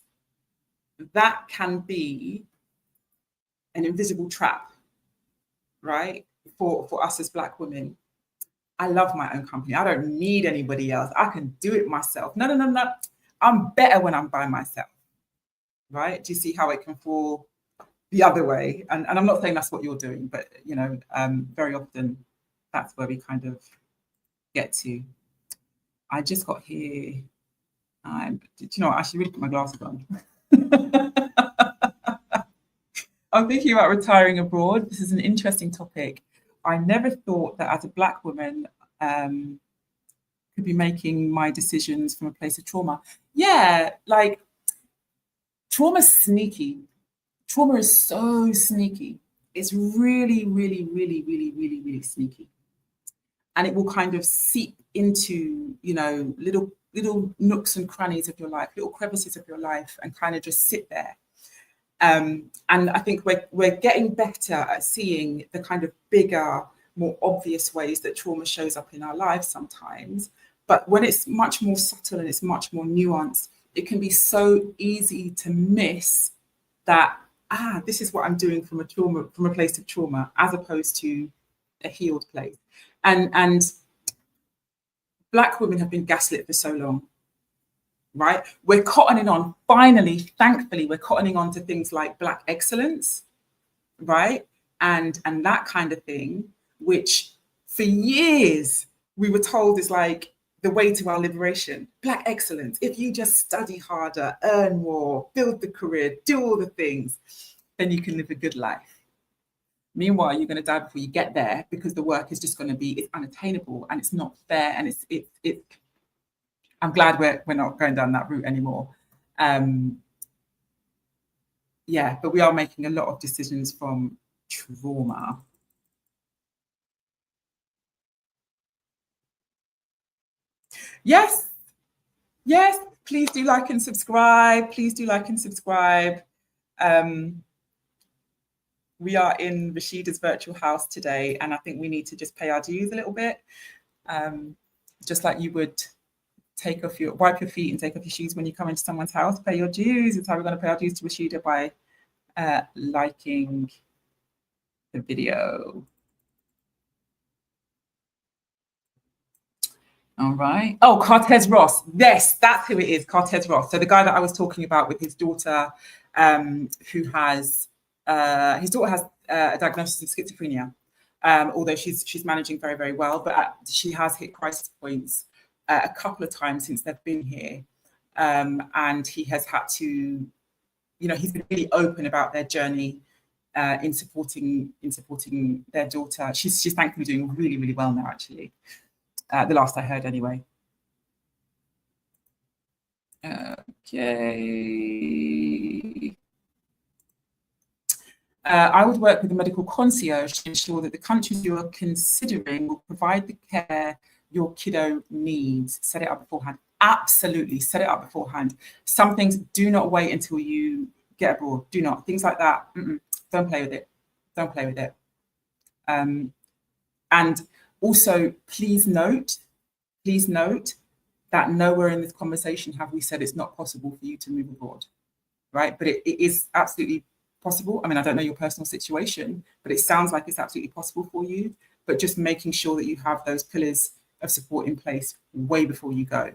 that can be an invisible trap, right? For us as Black women. I love my own company. I don't need anybody else. I can do it myself. No. I'm better when I'm by myself, right? Do you see how it can fall the other way? And I'm not saying that's what you're doing, but, very often that's where we kind of get to. I just got here. Do you know what? I should really put my glasses on. I'm thinking about retiring abroad. This is an interesting topic. I never thought that as a Black woman, could be making my decisions from a place of trauma. Yeah, like trauma's sneaky. Trauma is so sneaky. it's really, really, really, really, really, really sneaky. And it will kind of seep into, you know, little nooks and crannies of your life, little crevices of your life, and kind of just sit there. And I think we're getting better at seeing the kind of bigger, more obvious ways that trauma shows up in our lives sometimes. But when it's much more subtle and it's much more nuanced, it can be so easy to miss that, this is what I'm doing from a place of trauma, as opposed to a healed place. And Black women have been gaslit for so long, right? We're cottoning on, finally, thankfully, we're cottoning on to things like Black excellence, right? And that kind of thing, which for years we were told is like the way to our liberation. Black excellence. If you just study harder, earn more, build the career, do all the things, then you can live a good life. Meanwhile, you're going to die before you get there, because the work is just going to be, it's unattainable and it's not fair, and it's I'm glad we're not going down that route anymore. Yeah, but we are making a lot of decisions from trauma. Yes, please do like and subscribe. Please do like and subscribe. We are in Rashida's virtual house today, and I think we need to just pay our dues a little bit. Just like you would wipe your feet and take off your shoes when you come into someone's house, pay your dues. It's how we're going to pay our dues to Rashida, by liking the video. All right. Oh, Cortez Ross. Yes, that's who it is, Cortez Ross. So the guy that I was talking about with his daughter, who has, his daughter has a diagnosis of schizophrenia, although she's managing very, very well, but she has hit crisis points a couple of times since they've been here. And he has had to, you know, he's been really open about their journey in supporting their daughter. She's thankfully doing really, really well now, actually. The last I heard, anyway. Okay. I would work with a medical concierge to ensure that the countries you are considering will provide the care your kiddo needs. Set it up beforehand. Absolutely, set it up beforehand. Some things, do not wait until you get abroad. Do not. Things like that, don't play with it. Don't play with it. And also, please note that nowhere in this conversation have we said it's not possible for you to move abroad, right? But it is absolutely possible. I mean, I don't know your personal situation, but it sounds like it's absolutely possible for you. But just making sure that you have those pillars of support in place way before you go.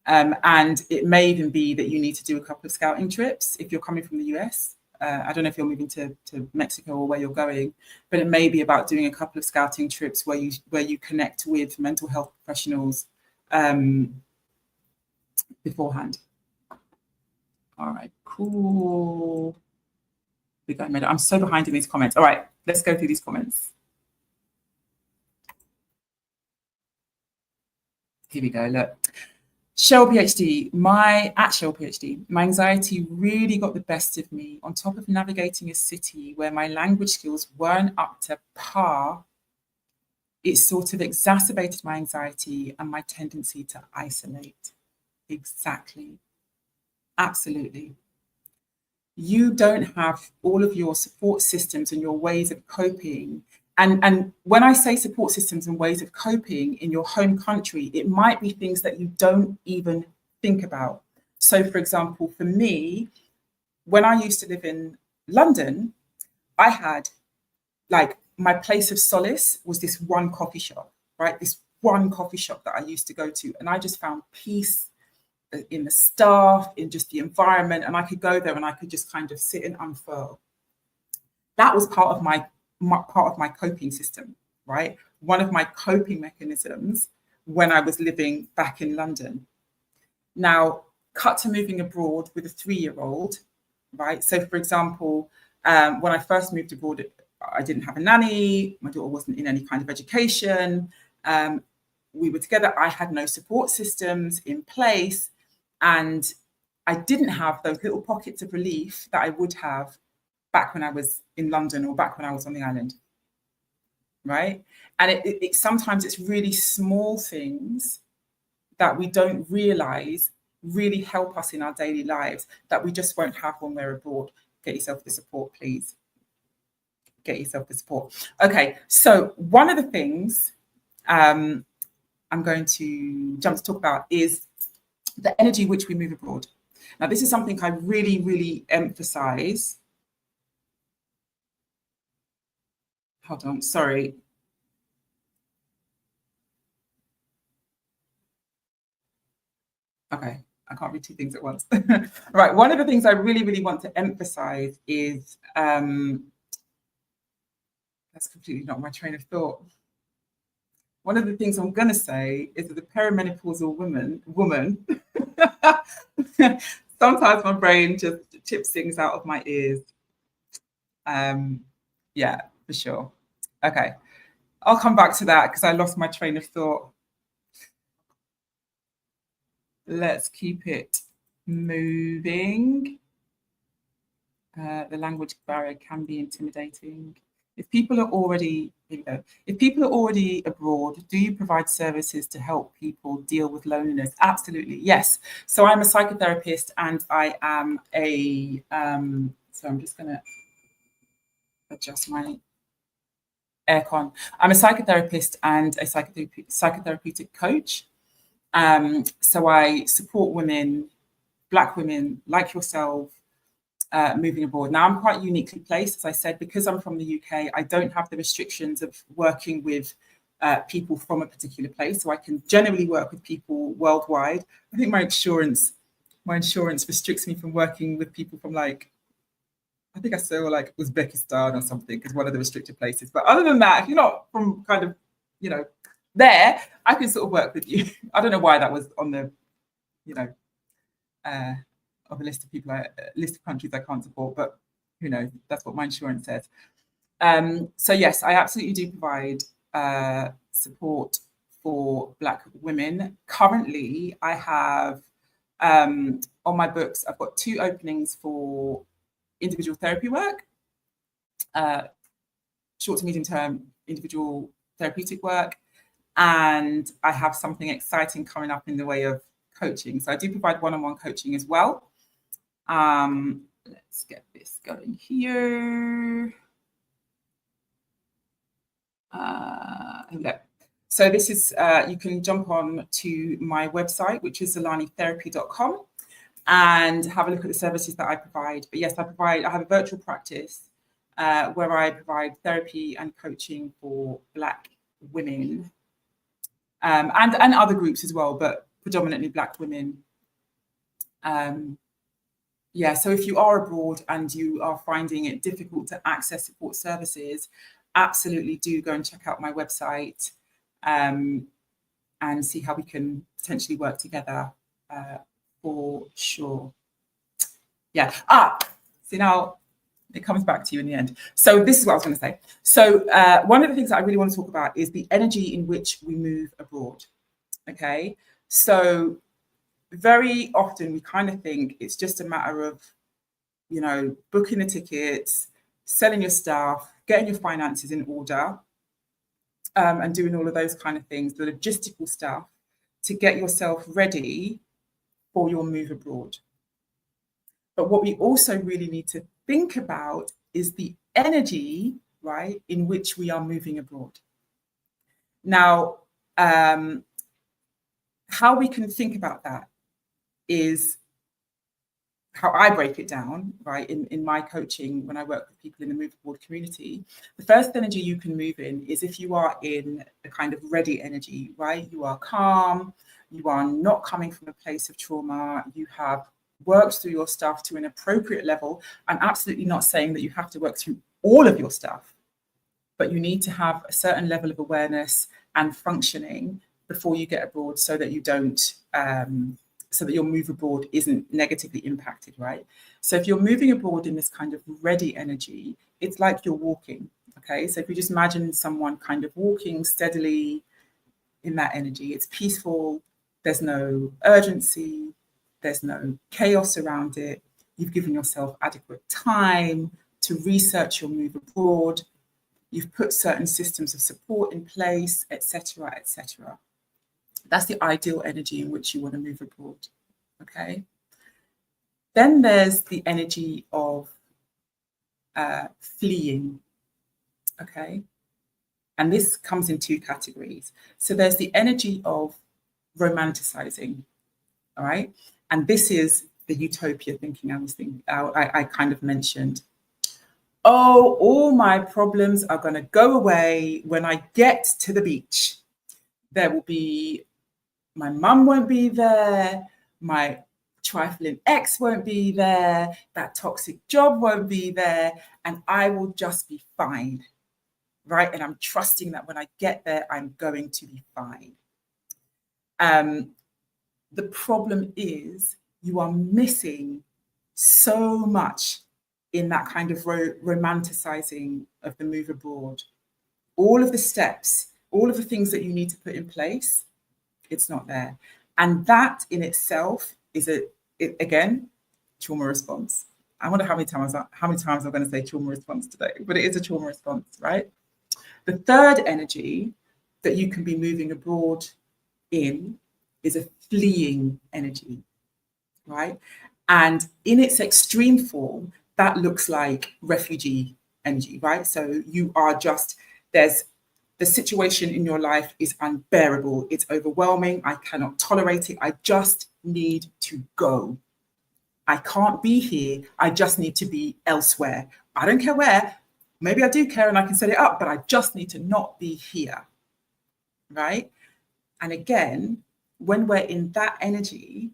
And it may even be that you need to do a couple of scouting trips if you're coming from the US. I don't know if you're moving to Mexico or where you're going, but it may be about doing a couple of scouting trips where you connect with mental health professionals beforehand. All right, cool. I'm so behind in these comments. All right, let's go through these comments. Here we go, look. Shell PhD, my anxiety really got the best of me, on top of navigating a city where my language skills weren't up to par. It sort of exacerbated my anxiety and my tendency to isolate. Exactly. Absolutely. You don't have all of your support systems and your ways of coping. And when I say support systems and ways of coping in your home country, it might be things that you don't even think about. So, for example, for me, when I used to live in London, I had, like, my place of solace was this one coffee shop, right? This one coffee shop that I used to go to. And I just found peace in the staff, in just the environment. And I could go there and I could just kind of sit and unfurl. That was part of my coping system, right? One of my coping mechanisms when I was living back in London. Now, cut to moving abroad with a 3-year-old, right? So, for example, when I first moved abroad, I didn't have a nanny. My daughter wasn't in any kind of education. We were together. I had no support systems in place. And I didn't have those little pockets of relief that I would have back when I was in London or back when I was on the island, right? And it sometimes it's really small things that we don't realize really help us in our daily lives that we just won't have when we're abroad. Get yourself the support, please. Get yourself the support. Okay, so one of the things I'm going to jump to talk about is the energy which we move abroad. Now, this is something I really, really emphasize. Hold on, sorry. Okay, I can't read two things at once. Right, one of the things I really, really want to emphasize is, that's completely not my train of thought. One of the things I'm going to say is that the perimenopausal woman, sometimes my brain just chips things out of my ears. Yeah, for sure. Okay, I'll come back to that because I lost my train of thought. Let's keep it moving. The language barrier can be intimidating. If people are already, if people are already abroad, do you provide services to help people deal with loneliness? Absolutely, yes. So I'm a psychotherapist and I am a, so I'm just going to adjust my aircon. I'm a psychotherapist and a psychotherapeutic coach. So I support women, Black women like yourself, moving abroad. Now, I'm quite uniquely placed, as I said, because I'm from the UK, I don't have the restrictions of working with people from a particular place. So I can generally work with people worldwide. I think my insurance restricts me from working with people from I think I saw Uzbekistan or something is one of the restricted places. But other than that, if you're not from kind of, there, I can sort of work with you. I don't know why that was on the, of a list of people, list of countries I can't support, but who knows? That's what my insurance says. So yes, I absolutely do provide support for Black women. Currently, I have on my books, I've got 2 openings for individual therapy work, short to medium term individual therapeutic work, and I have something exciting coming up in the way of coaching. So I do provide one-on-one coaching as well. Let's get this going here. So this is, you can jump on to my website, which is XolaniTherapy.com, and have a look at the services that I provide. But yes, I have a virtual practice where I provide therapy and coaching for Black women and other groups as well, but predominantly Black women. Yeah, so if you are abroad and you are finding it difficult to access support services, absolutely do go and check out my website and see how we can potentially work together for sure. Yeah. See, now it comes back to you in the end. So this is what I was going to say. So one of the things that I really want to talk about is the energy in which we move abroad. Okay. So very often we kind of think it's just a matter of, booking the tickets, selling your stuff, getting your finances in order, and doing all of those kind of things, the logistical stuff to get yourself ready for your move abroad. But what we also really need to think about is the energy, right, in which we are moving abroad. Now, how we can think about that is how I break it down, right, in my coaching when I work with people in the move abroad community. The first energy you can move in is if you are in a kind of ready energy, right? You are calm, you are not coming from a place of trauma, you have worked through your stuff to an appropriate level. I'm absolutely not saying that you have to work through all of your stuff, but you need to have a certain level of awareness and functioning before you get abroad so that you don't so that your move abroad isn't negatively impacted, right? So if you're moving abroad in this kind of ready energy, it's like you're walking, okay? So if you just imagine someone kind of walking steadily in that energy, it's peaceful, there's no urgency, there's no chaos around it. You've given yourself adequate time to research your move abroad. You've put certain systems of support in place, etc., etc. That's the ideal energy in which you want to move abroad. Okay. Then there's the energy of fleeing. Okay. And this comes in two categories. So there's the energy of romanticizing. All right. And this is the utopia thinking I kind of mentioned. Oh, all my problems are going to go away when I get to the beach. There will be, my mum won't be there, my trifling ex won't be there, that toxic job won't be there, and I will just be fine, right? And I'm trusting that when I get there, I'm going to be fine. The problem is you are missing so much in that kind of romanticizing of the move abroad. All of the steps, all of the things that you need to put in place, it's not there. And that in itself is again, trauma response. I wonder how many times I'm going to say trauma response today, but it is a trauma response, right? The third energy that you can be moving abroad in is a fleeing energy, right? And in its extreme form, that looks like refugee energy, right? So you are just, there's the situation in your life is unbearable. It's overwhelming. I cannot tolerate it. I just need to go. I can't be here. I just need to be elsewhere. I don't care where. Maybe I do care and I can set it up, but I just need to not be here, right? And again, when we're in that energy,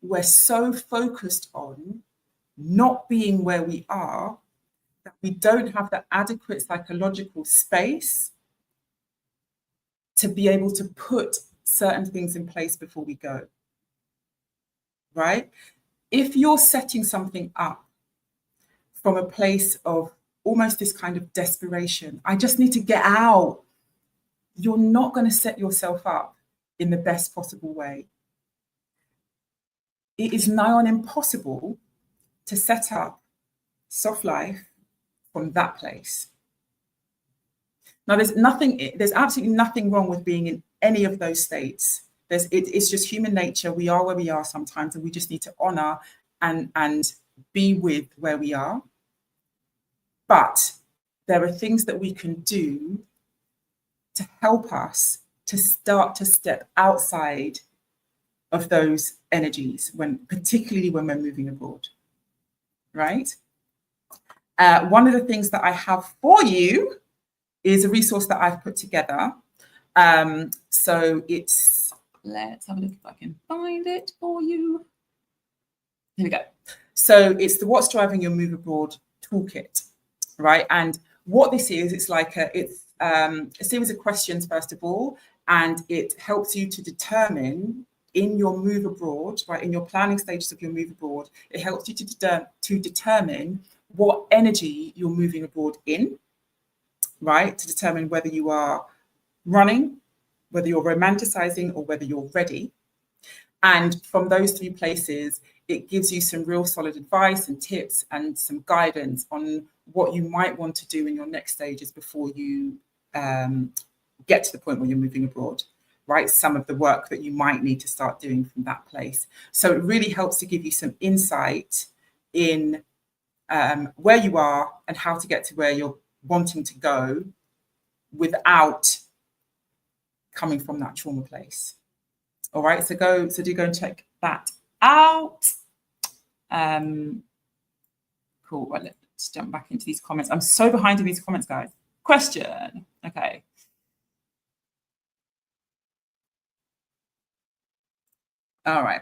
we're so focused on not being where we are that we don't have the adequate psychological space to be able to put certain things in place before we go, right? If you're setting something up from a place of almost this kind of desperation, I just need to get out, you're not going to set yourself up in the best possible way. It is nigh on impossible to set up soft life from that place. Now, there's absolutely nothing wrong with being in any of those states. It's just human nature. We are where we are sometimes, and we just need to honor and be with where we are. But there are things that we can do to help us to start to step outside of those energies, particularly when we're moving abroad, right? One of the things that I have for you is a resource that I've put together. So let's have a look if I can find it for you. Here we go. So it's the What's Driving Your Move Abroad toolkit, right? And what this is, it's like it's a series of questions, first of all, and it helps you to determine in your move abroad, right, in your planning stages of your move abroad, it helps you to determine what energy you're moving abroad in, right, to determine whether you are running, whether you're romanticizing, or whether you're ready. And from those three places, it gives you some real solid advice and tips and some guidance on what you might want to do in your next stages before you get to the point where you're moving abroad, right? Some of the work that you might need to start doing from that place. So it really helps to give you some insight in where you are and how to get to where you're wanting to go without coming from that trauma place. All right, so do go and check that out. Cool. Well, let's jump back into these comments. I'm so behind in these comments, guys. Question. Okay. All right.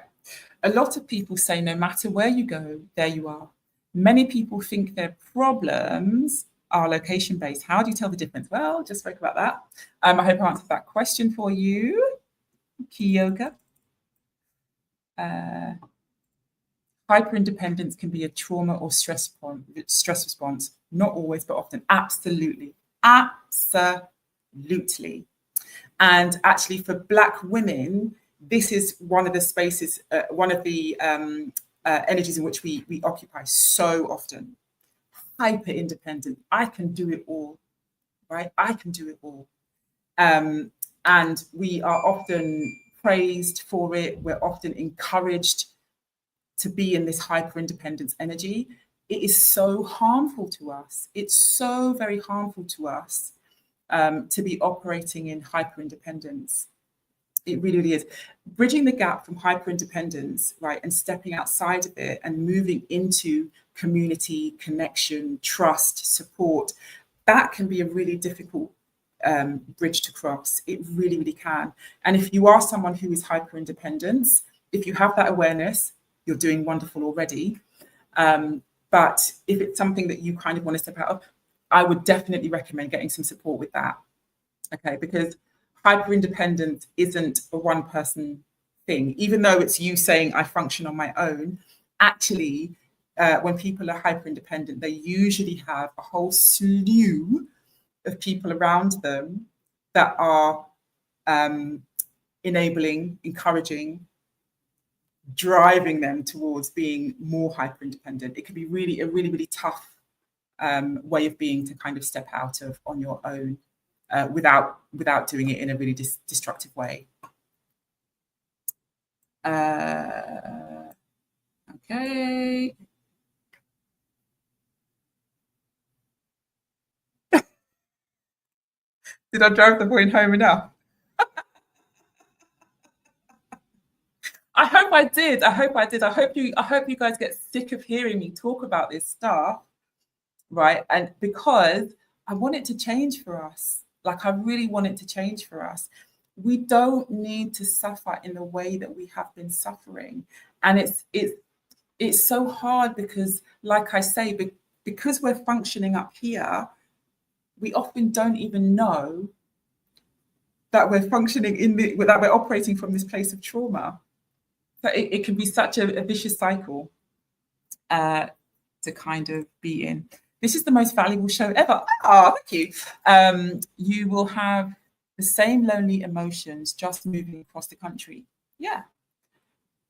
A lot of people say no matter where you go, there you are. Many people think their problems are location-based. How do you tell the difference? Well, just spoke about that. I hope I answered that question for you, Kiyoka. Hyper-independence can be a trauma or stress response. Not always, but often. Absolutely. Absolutely. And actually, for Black women, this is one of the spaces, one of the energies in which we occupy so often, hyper independent. I can do it all, right? I can do it all. And we are often praised for it. We're often encouraged to be in this hyper independence energy. It is so harmful to us. It's so very harmful to us to be operating in hyper independence. It really, really is. Bridging the gap from hyper independence, right, and stepping outside of it and moving into community, connection, trust, support, that can be a really difficult bridge to cross. It really, really can. And if you are someone who is hyper independent, if you have that awareness, you're doing wonderful already. But if it's something that you kind of want to step out of, I would definitely recommend getting some support with that. Okay, because hyper independence isn't a one person thing. Even though it's you saying I function on my own, actually, when people are hyper independent, they usually have a whole slew of people around them that are enabling, encouraging, driving them towards being more hyper independent. It can be really a really tough way of being to kind of step out of on your own without doing it in a really destructive way. Okay. Did I drive the point home enough? I hope I did. I hope I did. I hope you guys get sick of hearing me talk about this stuff, right? And because I want it to change for us. Like, I really want it to change for us. We don't need to suffer in the way that we have been suffering. And it's so hard because, like I say, because we're functioning up here, we often don't even know that we're functioning that we're operating from this place of trauma. So it can be such a vicious cycle to kind of be in. This is the most valuable show ever. Oh, thank you. You will have the same lonely emotions just moving across the country. Yeah.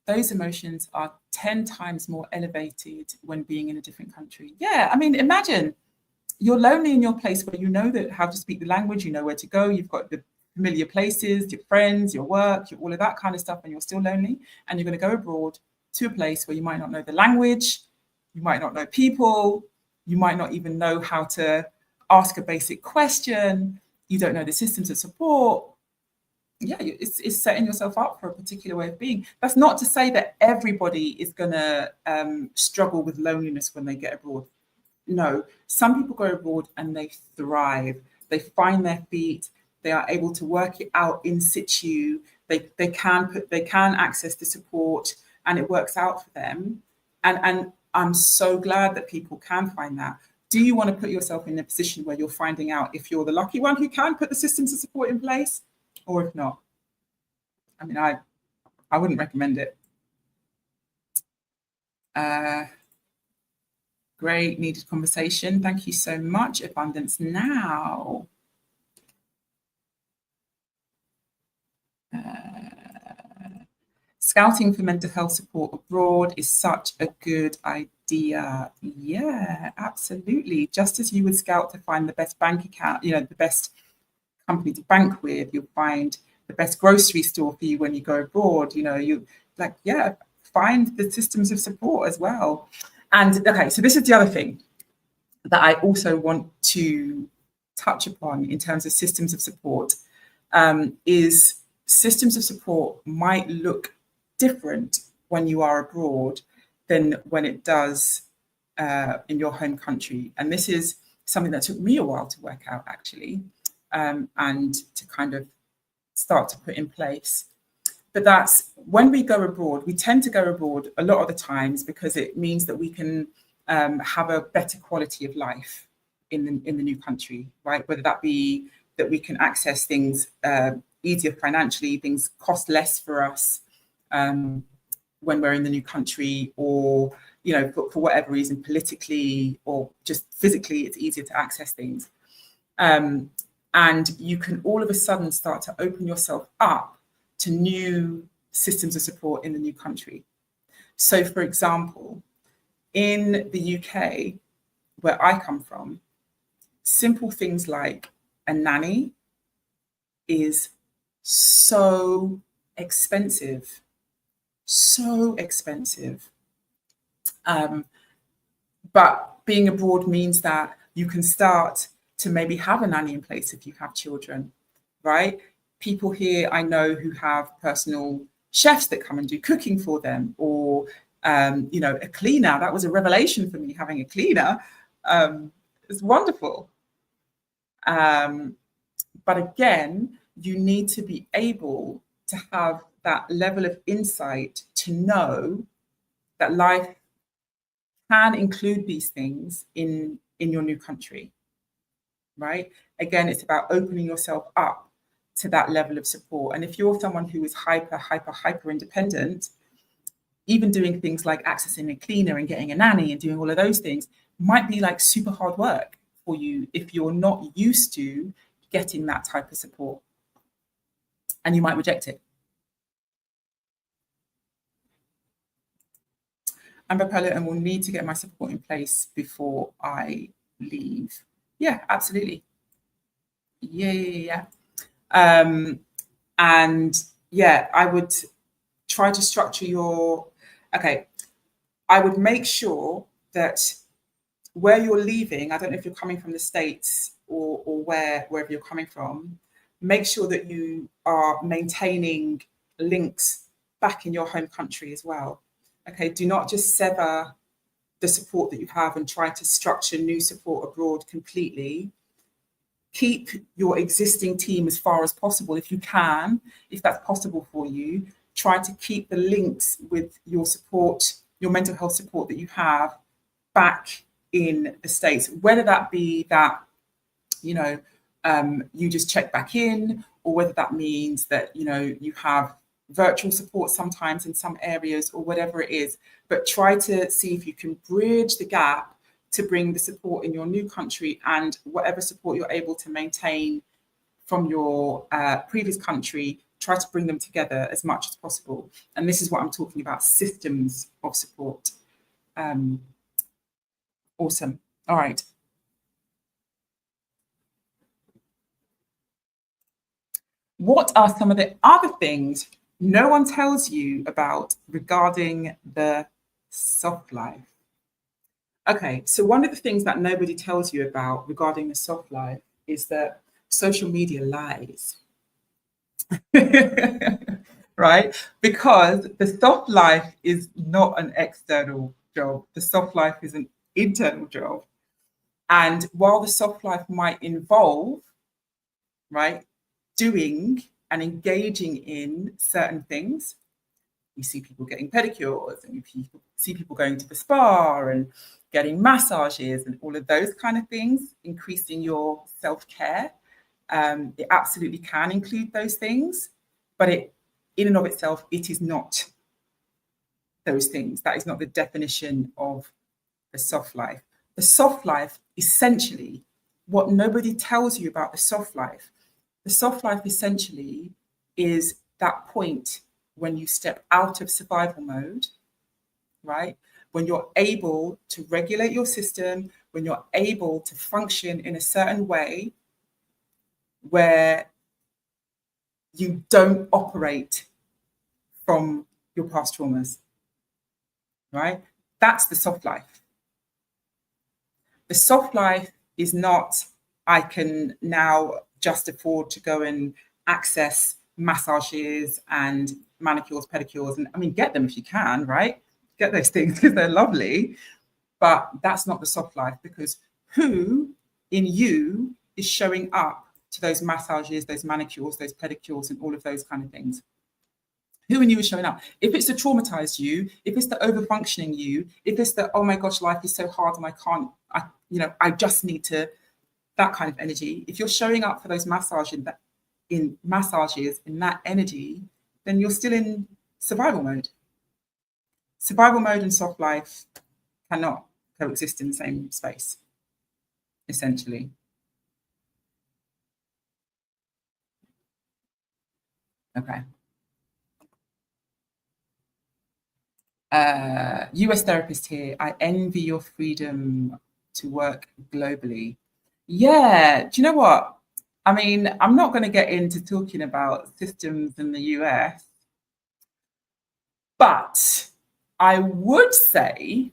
Those emotions are 10 times more elevated when being in a different country. Yeah, I mean, imagine you're lonely in your place where you know how to speak the language, you know where to go, you've got the familiar places, your friends, your work, all of that kind of stuff, and you're still lonely, and you're going to go abroad to a place where you might not know the language, you might not know people, you might not even know how to ask a basic question, you don't know the systems of support. Yeah, it's setting yourself up for a particular way of being. That's not to say that everybody is going to struggle with loneliness when they get abroad. No, some people go abroad and they thrive. They find their feet. They are able to work it out in situ. They can access the support, and it works out for them. And I'm so glad that people can find that. Do you want to put yourself in a position where you're finding out if you're the lucky one who can put the systems of support in place, or if not? I mean, I wouldn't recommend it. Great, needed conversation. Thank you so much. Abundance now. Scouting for mental health support abroad is such a good idea. Yeah, absolutely. Just as you would scout to find the best bank account, the best company to bank with, you'll find the best grocery store for you when you go abroad. You find the systems of support as well. And okay, so this is the other thing that I also want to touch upon in terms of systems of support, is systems of support might look different when you are abroad than when it does in your home country. And this is something that took me a while to work out, actually, and to kind of start to put in place. But that's when we go abroad, we tend to go abroad a lot of the times because it means that we can have a better quality of life in the new country, right? Whether that be that we can access things easier financially, things cost less for us when we're in the new country, or for whatever reason, politically or just physically, it's easier to access things. And you can all of a sudden start to open yourself up to new systems of support in the new country. So, for example, in the UK, where I come from, simple things like a nanny is so expensive, so expensive. But being abroad means that you can start to maybe have a nanny in place if you have children, right? People here I know who have personal chefs that come and do cooking for them, or a cleaner. That was a revelation for me, having a cleaner. It's wonderful. But again, you need to be able to have that level of insight to know that life can include these things in your new country, right? Again, it's about opening yourself up to that level of support. And if you're someone who is hyper independent, even doing things like accessing a cleaner and getting a nanny and doing all of those things might be like super hard work for you if you're not used to getting that type of support, and you might reject it. I'm bipolar and will need to get my support in place before I leave. Yeah, absolutely. Yeah. And yeah, I would try to structure I would make sure that where you're leaving, I don't know if you're coming from the States or wherever you're coming from, make sure that you are maintaining links back in your home country as well. Okay, do not just sever the support that you have and try to structure new support abroad completely. Keep your existing team as far as possible if you can, if that's possible for you. Try to keep the links with your support, your mental health support that you have back in the States, whether that be that, you just check back in, or whether that means that, you have virtual support sometimes in some areas, or whatever it is. But try to see if you can bridge the gap to bring the support in your new country and whatever support you're able to maintain from your previous country, try to bring them together as much as possible. And this is what I'm talking about, systems of support. Awesome. All right. What are some of the other things no one tells you about regarding the soft life? Okay, so one of the things that nobody tells you about regarding the soft life is that social media lies. Right? Because the soft life is not an external job, the soft life is an internal job. And while the soft life might involve, right, doing and engaging in certain things, you see people getting pedicures, and you see people going to the spa and getting massages and all of those kind of things, increasing your self-care. It absolutely can include those things, but in and of itself, it is not those things. That is not the definition of the soft life. The soft life, essentially, what nobody tells you about the soft life essentially is that point when you step out of survival mode, right? When you're able to regulate your system, when you're able to function in a certain way where you don't operate from your past traumas, right? That's the soft life. The soft life is not, I can now just afford to go and access massages and manicures, pedicures, and I mean, get them if you can, right? Get those things because they're lovely. But that's not the soft life, because who in you is showing up to those massages, those manicures, those pedicures, and all of those kind of things? Who in you is showing up? If it's the traumatized you, if it's the over-functioning you, if it's the, oh my gosh, life is so hard and I just need to, that kind of energy. If you're showing up for those massages in that energy, then you're still in survival mode. Survival mode and soft life cannot coexist in the same space, essentially. Okay. US therapist here. I envy your freedom to work globally. Yeah, do you know what? I mean, I'm not going to get into talking about systems in the US, but I would say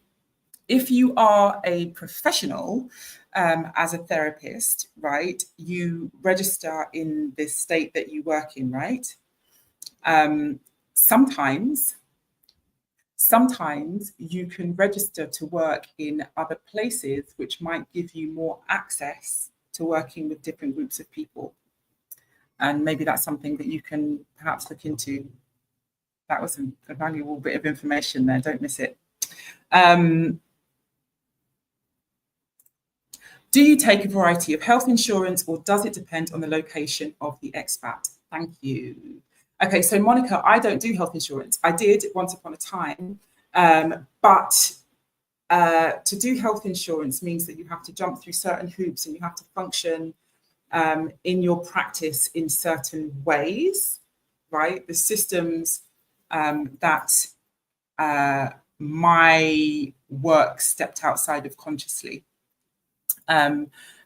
if you are a professional as a therapist, right, you register in the state that you work in, right? Um, sometimes you can register to work in other places, which might give you more access to working with different groups of people. And maybe that's something that you can perhaps look into. That was a valuable bit of information there. Don't miss it. Do you take a variety of health insurance, or does it depend on the location of the expat? Thank you. Okay, so Monica, I don't do health insurance. I did once upon a time, but to do health insurance means that you have to jump through certain hoops and you have to function in your practice in certain ways, right? The systems that my work stepped outside of consciously.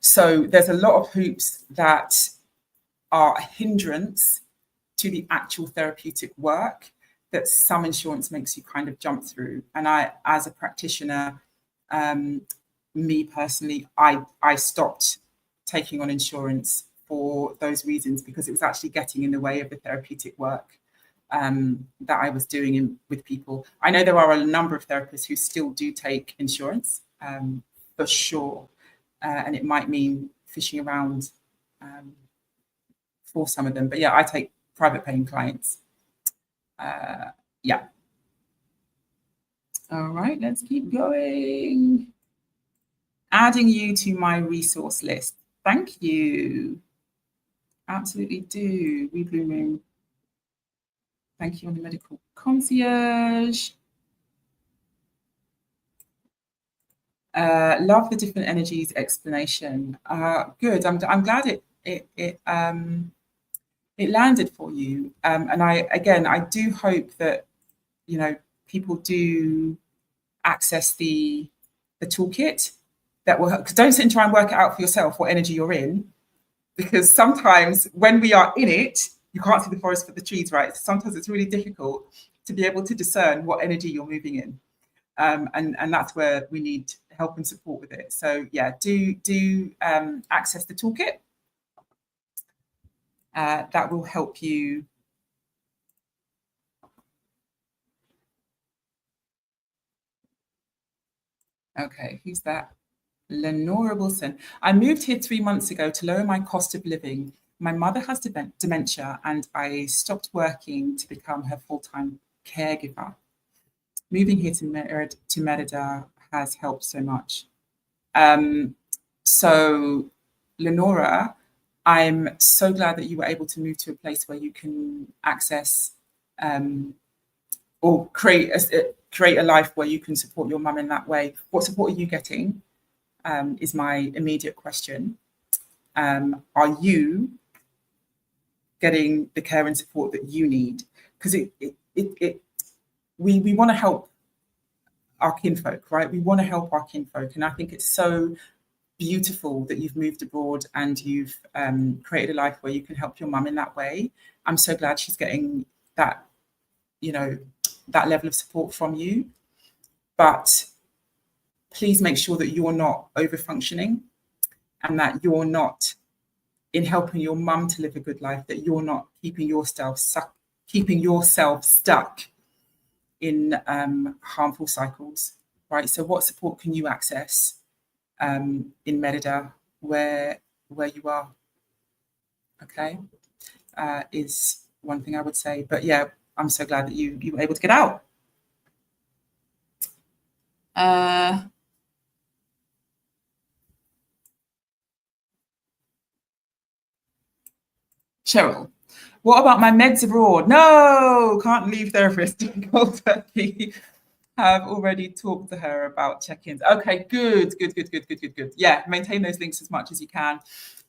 So there's a lot of hoops that are a hindrance to the actual therapeutic work that some insurance makes you kind of jump through. And I, as a practitioner, me personally, I stopped taking on insurance for those reasons, because it was actually getting in the way of the therapeutic work that I was doing with people. I know there are a number of therapists who still do take insurance, for sure. And it might mean fishing around for some of them. But yeah, I take private paying clients. Yeah. All right, let's keep going. Adding you to my resource list. Thank you. Absolutely do. We blooming. Thank you on the medical concierge. Love the different energies explanation. Good. I'm glad it landed for you. And I do hope that, you know, people do access the toolkit that will help. 'Cause don't sit and try and work it out for yourself what energy you're in, because sometimes when we are in it, you can't see the forest for the trees, right? Sometimes it's really difficult to be able to discern what energy you're moving in. And that's where we need help and support with it. So yeah, do access the toolkit. That will help you. Okay, who's that? Lenora Wilson. I moved here 3 months ago to lower my cost of living. My mother has dementia, and I stopped working to become her full-time caregiver. Moving here to Merida has helped so much. So, Lenora, I'm so glad that you were able to move to a place where you can access or create a life where you can support your mum in that way. What support are you getting? Is my immediate question. Are you getting the care and support that you need? Because we want to help our kinfolk, right? We want to help our kinfolk, and I think it's so beautiful that you've moved abroad and you've created a life where you can help your mum in that way. I'm so glad she's getting that, you know, that level of support from you. But please make sure that you're not over functioning, and that you're not, in helping your mum to live a good life, that you're not keeping yourself stuck in harmful cycles, right? So what support can you access in Merida where you are? Okay, is one thing I would say. But yeah, I'm so glad that you were able to get out. Cheryl, what about my meds abroad? No, can't leave therapist. Cold turkey. Have already talked to her about check-ins. Okay, good. Yeah, maintain those links as much as you can.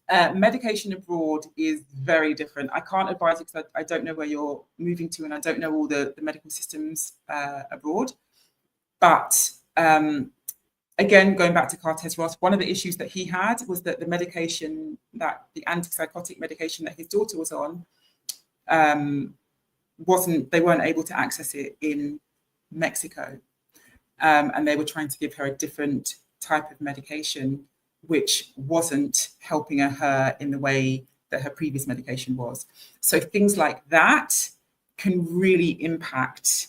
Medication abroad is very different. I can't advise it because I don't know where you're moving to, and I don't know all the medical systems abroad. But again, going back to Cartes Ross, one of the issues that he had was that the antipsychotic medication that his daughter was on, they weren't able to access it in Mexico. And they were trying to give her a different type of medication, which wasn't helping her in the way that her previous medication was. So things like that can really impact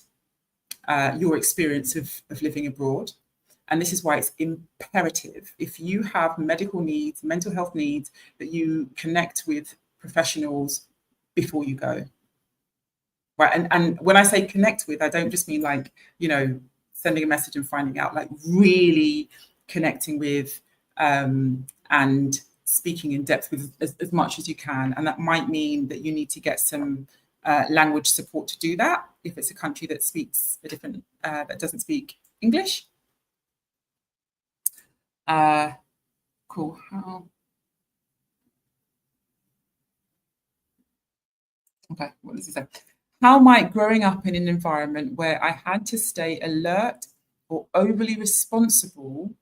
your experience of living abroad. And this is why it's imperative, if you have medical needs, mental health needs, that you connect with professionals before you go. Right. And when I say connect with, I don't just mean like, sending a message and finding out, like really connecting with and speaking in depth with as much as you can. And that might mean that you need to get some language support to do that if it's a country that speaks a different, that doesn't speak English. Cool. Okay, what does it say? How might growing up in an environment where I had to stay alert or overly responsible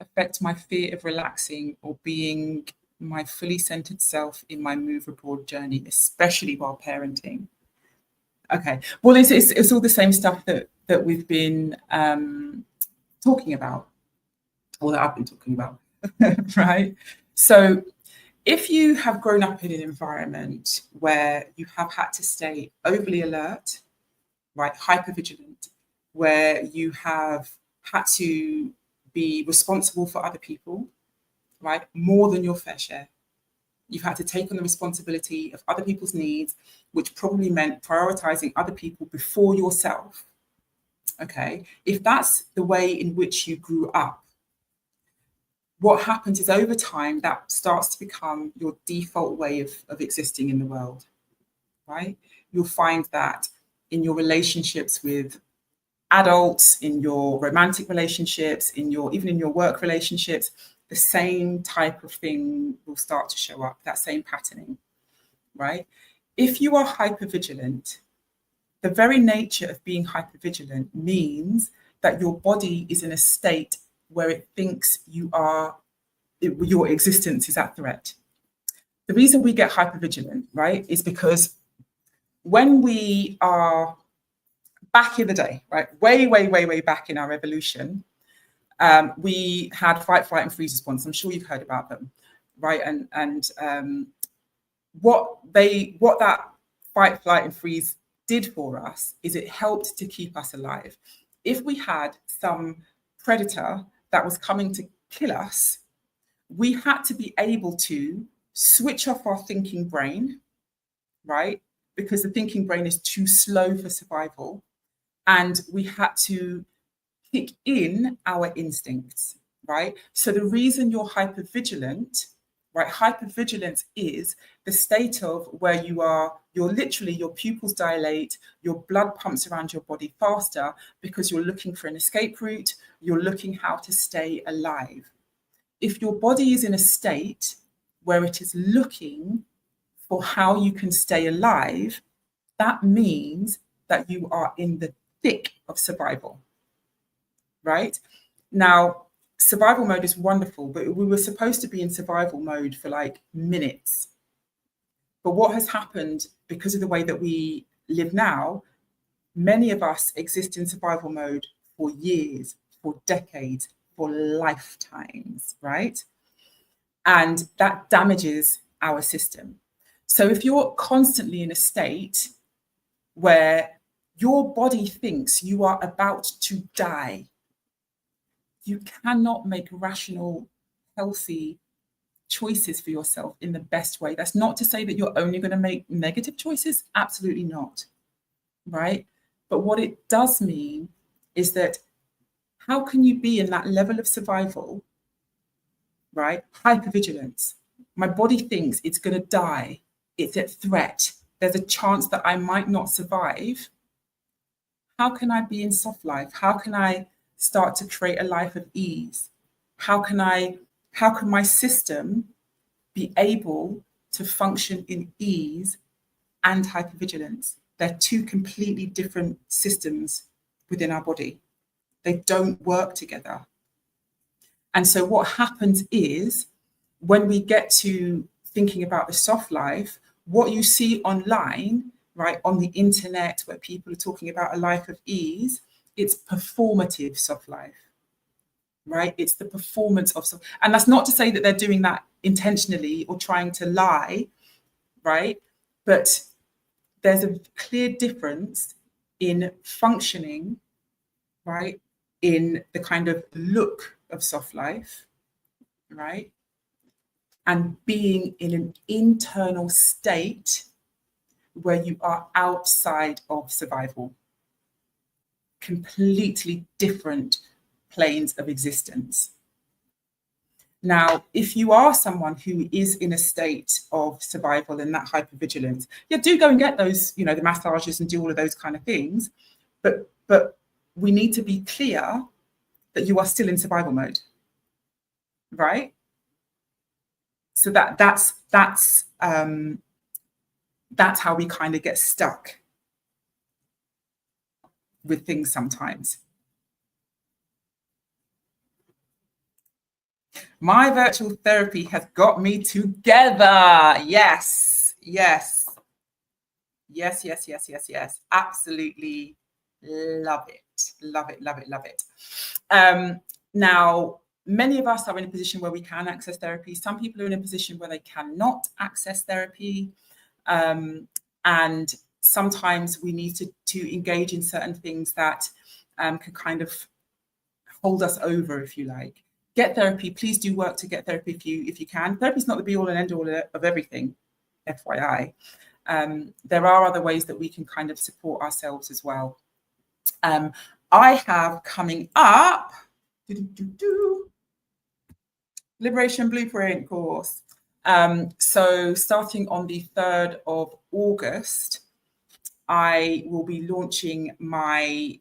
affect my fear of relaxing or being my fully centered self in my move abroad journey, especially while parenting? Okay, well, it's all the same stuff that we've been talking about, or that I've been talking about, right? So if you have grown up in an environment where you have had to stay overly alert, right, hypervigilant, where you have had to be responsible for other people, right, more than your fair share. You've had to take on the responsibility of other people's needs, which probably meant prioritizing other people before yourself. Okay, if that's the way in which you grew up, what happens is over time that starts to become your default way of existing in the world, right? You'll find that in your relationships with adults, in your romantic relationships, even in your work relationships, the same type of thing will start to show up, that same patterning, right? If you are hypervigilant, the very nature of being hypervigilant means that your body is in a state where it thinks your existence is at threat. The reason we get hypervigilant, right, is because when we are back in the day, right, way back in our evolution, we had fight, flight, and freeze response. I'm sure you've heard about them, right? And what that fight, flight, and freeze did for us is it helped to keep us alive. If we had some predator that was coming to kill us, we had to be able to switch off our thinking brain, right? Because the thinking brain is too slow for survival. And we had to kick in our instincts, right? So the reason you're hypervigilant, right? Hypervigilance is the state of where you're literally, your pupils dilate, your blood pumps around your body faster because you're looking for an escape route, you're looking how to stay alive. If your body is in a state where it is looking for how you can stay alive, that means that you are in the thick of survival, right? Now, survival mode is wonderful, but we were supposed to be in survival mode for like minutes. But what has happened because of the way that we live now, many of us exist in survival mode for years, for decades, for lifetimes, right? And that damages our system. So if you're constantly in a state where your body thinks you are about to die, you cannot make rational, healthy choices for yourself in the best way. That's not to say that you're only going to make negative choices. Absolutely not. Right? But what it does mean is that how can you be in that level of survival, right? Hypervigilance. My body thinks it's going to die. It's at threat. There's a chance that I might not survive. How can I be in soft life? How can I start to create a life of ease? How can my system be able to function in ease and hypervigilance? They're two completely different systems within our body. They don't work together. And so what happens is when we get to thinking about the soft life, what you see online, right, on the internet, where people are talking about a life of ease, it's performative soft life, right? It's the performance of soft, and that's not to say that they're doing that intentionally or trying to lie, right? But there's a clear difference in functioning, right, in the kind of look of soft life, right, and being in an internal state where you are outside of survival. Completely different planes of existence. Now, if you are someone who is in a state of survival and that hypervigilance, yeah, do go and get those, the massages and do all of those kind of things. But we need to be clear that you are still in survival mode, right? So that's how we kind of get stuck with things sometimes. My virtual therapy has got me together. Yes. Absolutely love it. Now, many of us are in a position where we can access therapy. Some people are in a position where they cannot access therapy. And sometimes we need to engage in certain things that can kind of hold us over, if you like. Get therapy. Please do work to get therapy if you can. Therapy is not the be all and end all of everything, FYI. There are other ways that we can kind of support ourselves as well. I have coming up Liberation Blueprint course. So starting on the 3rd of August, I will be launching my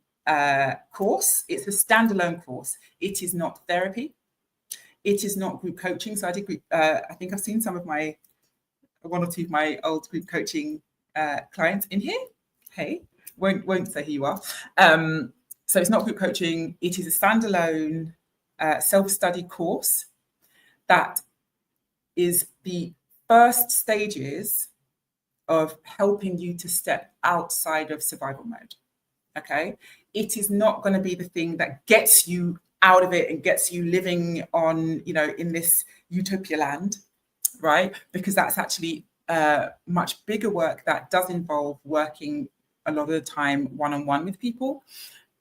course. It's a standalone course. It is not therapy. It is not group coaching. So I did group, I think I've seen some of one or two of my old group coaching clients in here. Hey, won't say who you are. So it's not group coaching. It is a standalone self-study course that is the first stages of helping you to step outside of survival mode. Okay, it is not going to be the thing that gets you out of it and gets you living on, in this utopia land, right? Because that's actually much bigger work that does involve working a lot of the time one-on-one with people.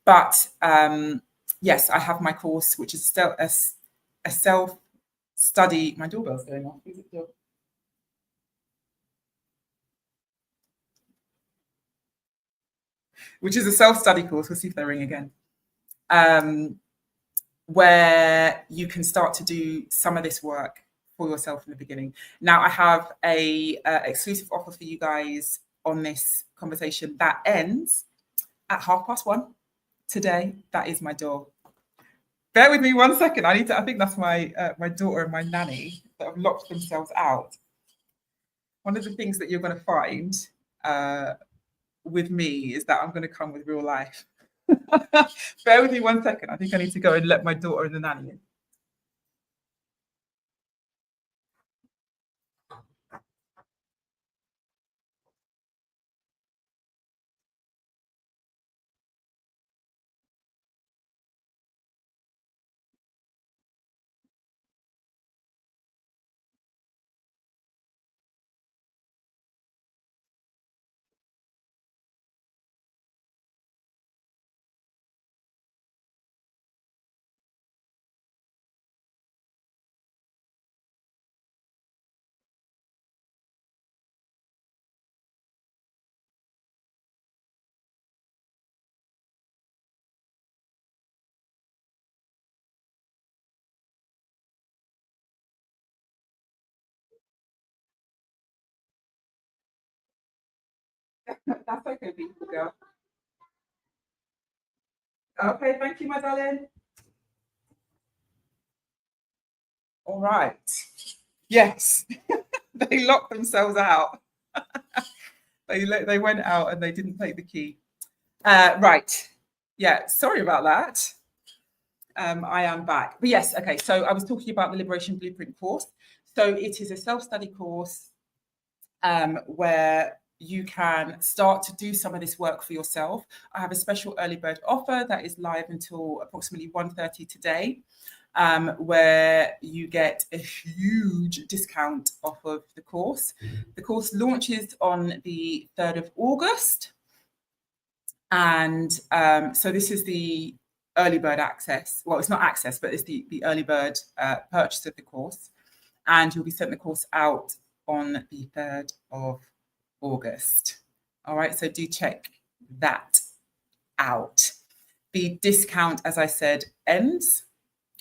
But yes, I have my course, which is still a self-study. My doorbell's going off. Is it which is a self-study course. We'll see if they ring again. Where you can start to do some of this work for yourself in the beginning. Now, I have a exclusive offer for you guys on this conversation that ends at 1:30 today. That is my door. Bear with me 1 second. I think that's my daughter and my nanny that have locked themselves out. One of the things that you're going to find with me is that I'm going to come with real life. Bear with me 1 second. I think I need to go and let my daughter and the nanny in. That's okay, beautiful girl. Okay, thank you, my darling. All right. Yes, they locked themselves out. They went out and they didn't take the key. Right. Yeah, sorry about that. I am back. But yes, okay, so I was talking about the Liberation Blueprint course. So it is a self-study course where you can start to do some of this work for yourself. I have a special early bird offer that is live until approximately 1:30 today, where you get a huge discount off of the course. The course launches on the 3rd of August. And so this is the early bird access. Well, it's not access, but it's the early bird purchase of the course. And you'll be sent the course out on the 3rd of August. All right, so do check that out. The discount, as I said, ends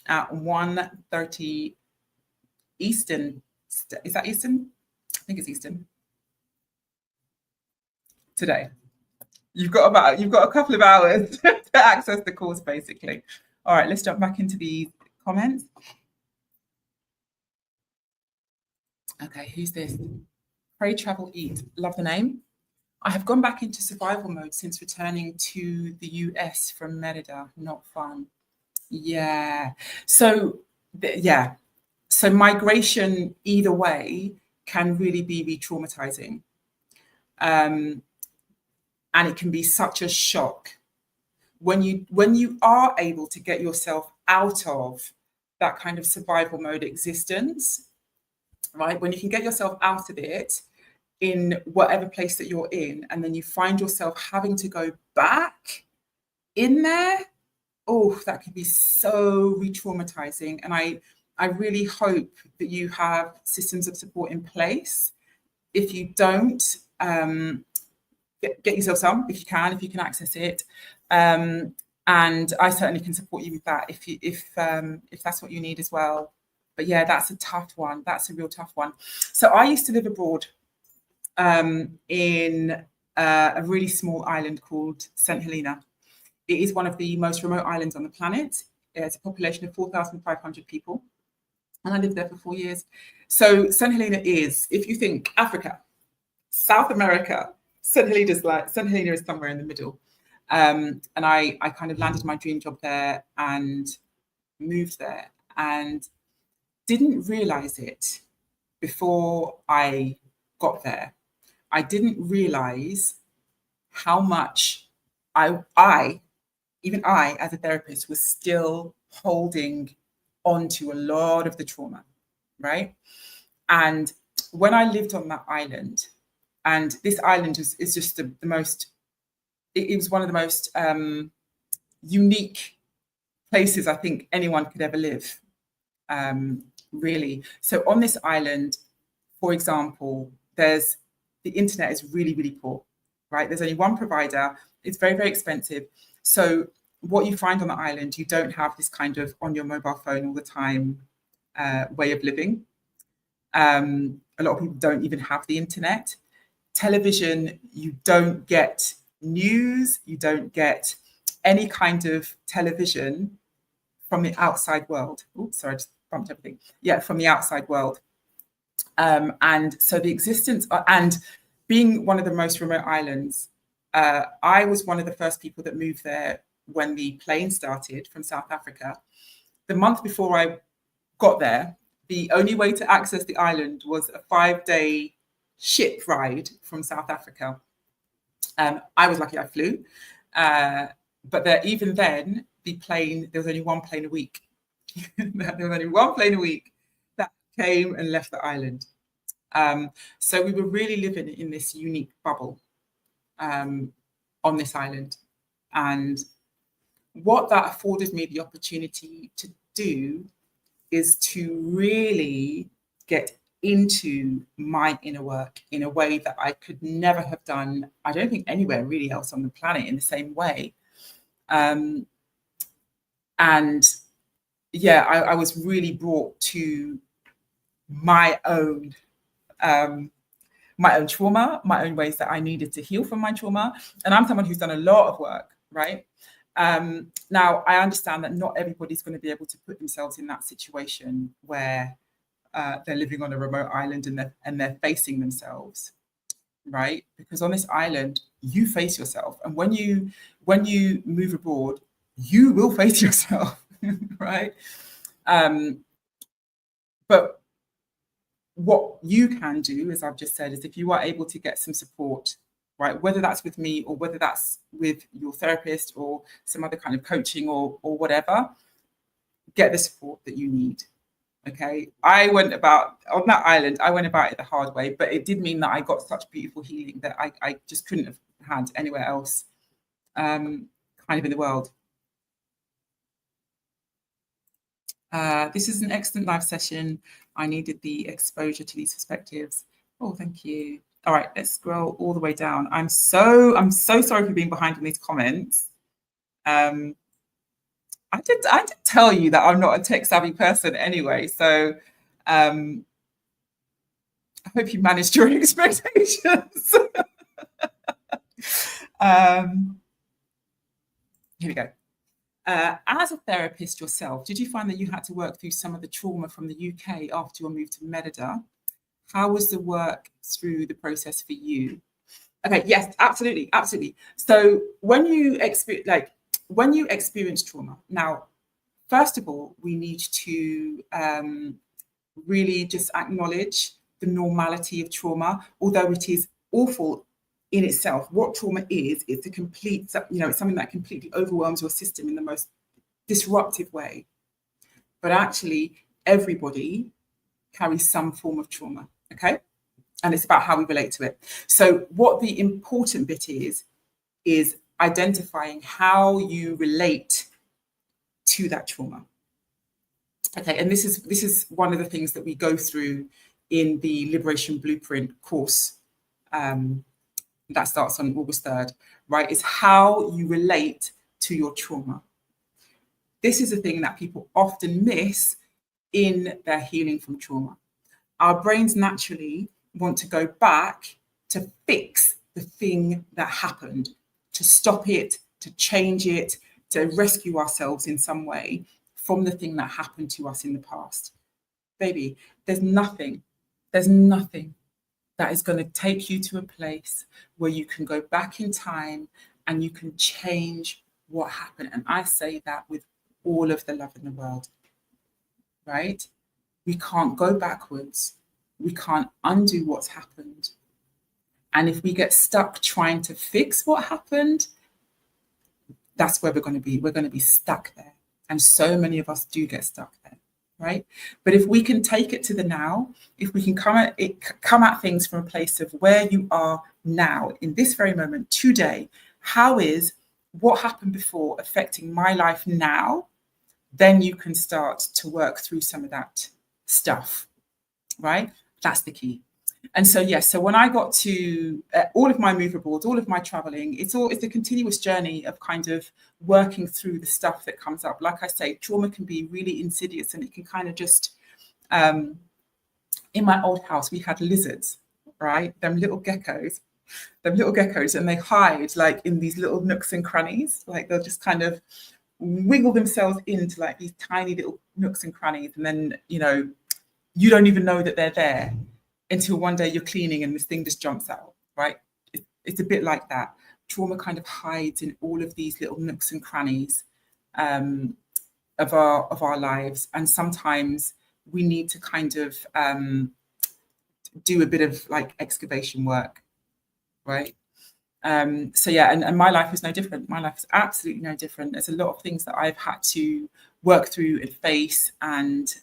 at 1:30 Eastern. Is that Eastern? I think it's Eastern. Today. You've got a couple of hours to access the course, basically. All right, let's jump back into the comments. Okay, who's this? Pray, Travel, Eat. Love the name. I have gone back into survival mode since returning to the US from Merida. Not fun. Yeah. So, yeah. So migration, either way, can really be re-traumatizing. And it can be such a shock when you are able to get yourself out of that kind of survival mode existence, right? When you can get yourself out of it in whatever place that you're in, and then you find yourself having to go back in there, oh, that can be so re-traumatizing. And I really hope that you have systems of support in place. If you don't, get yourself some if you can access it. And I certainly can support you with that if that's what you need as well. But yeah, that's a tough one. That's a real tough one. So I used to live abroad in a really small island called St. Helena. It is one of the most remote islands on the planet. It's a population of 4,500 people. And I lived there for 4 years. So St. Helena is, if you think Africa, South America, St. Helena is somewhere in the middle. And I kind of landed my dream job there and moved there and didn't realize it before I got there. I didn't realize how much even I, as a therapist, was still holding on to a lot of the trauma, right? And when I lived on that island, and this island is just the most, it was one of the most unique places I think anyone could ever live, really. So on this island, for example, the internet is really, really poor, right? There's only one provider. It's very, very expensive. So what you find on the island, you don't have this kind of on your mobile phone all the time way of living. A lot of people don't even have the internet. Television, you don't get news, you don't get any kind of television from the outside world. Oops, sorry, I just bumped everything. Yeah, from the outside world. And so the existence, and being one of the most remote islands, I was one of the first people that moved there when the plane started from South Africa. The month before I got there, the only way to access the island was a 5-day ship ride from South Africa. I was lucky I flew, but even then, there was only one plane a week. There was only one plane a week that came and left the island. So we were really living in this unique bubble on this island. And what that afforded me the opportunity to do is to really get into my inner work in a way that I could never have done, I don't think anywhere really else on the planet in the same way. And yeah, I was really brought to my own trauma, my own ways that I needed to heal from my trauma. And I'm someone who's done a lot of work, right? Now, I understand that not everybody's going to be able to put themselves in that situation where they're living on a remote island and they're facing themselves, right? Because on this island, you face yourself. And when you move abroad, you will face yourself. right? But what you can do, as I've just said, is if you are able to get some support, right, whether that's with me or whether that's with your therapist or some other kind of coaching or whatever, get the support that you need. Okay. I went about on that island, I went about it the hard way, but it did mean that I got such beautiful healing that I just couldn't have had anywhere else kind of in the world. This is an excellent live session. I needed the exposure to these perspectives. Oh, thank you. All right, let's scroll all the way down. I'm so sorry for being behind in these comments. I did tell you that I'm not a tech savvy person anyway, so I hope you managed your expectations. Here we go. As a therapist yourself, did you find that you had to work through some of the trauma from the UK after your move to Merida? How was the work through the process for you? Okay, yes, absolutely. So when you experience trauma, now, first of all, we need to really just acknowledge the normality of trauma, although it is awful in itself. What trauma is, it's a complete, it's something that completely overwhelms your system in the most disruptive way. But actually, everybody carries some form of trauma, okay? And it's about how we relate to it. So what the important bit is identifying how you relate to that trauma. Okay, and this is one of the things that we go through in the Liberation Blueprint course that starts on August 3rd, right? Is how you relate to your trauma. This is a thing that people often miss in their healing from trauma. Our brains naturally want to go back to fix the thing that happened, to stop it, to change it, to rescue ourselves in some way from the thing that happened to us in the past. Baby, there's nothing that is going to take you to a place where you can go back in time and you can change what happened. And I say that with all of the love in the world, right? We can't go backwards. We can't undo what's happened. And if we get stuck trying to fix what happened, that's where we're going to be. We're going to be stuck there. And so many of us do get stuck there, right? But if we can take it to the now, if we can come at things from a place of where you are now, in this very moment, today, how is what happened before affecting my life now, then you can start to work through some of that stuff, right? That's the key. And so, yes, so when I got to all of my move aboards, all of my traveling, it's a continuous journey of kind of working through the stuff that comes up. Like I say, trauma can be really insidious and it can kind of just, in my old house, we had lizards, right? Them little geckos, and they hide like in these little nooks and crannies. Like they'll just kind of wiggle themselves into like these tiny little nooks and crannies. And then, you don't even know that they're there until one day you're cleaning and this thing just jumps out, right? It's a bit like that. Trauma kind of hides in all of these little nooks and crannies of our lives. And sometimes we need to kind of do a bit of like excavation work, right? So yeah, and my life is no different. My life is absolutely no different. There's a lot of things that I've had to work through and face and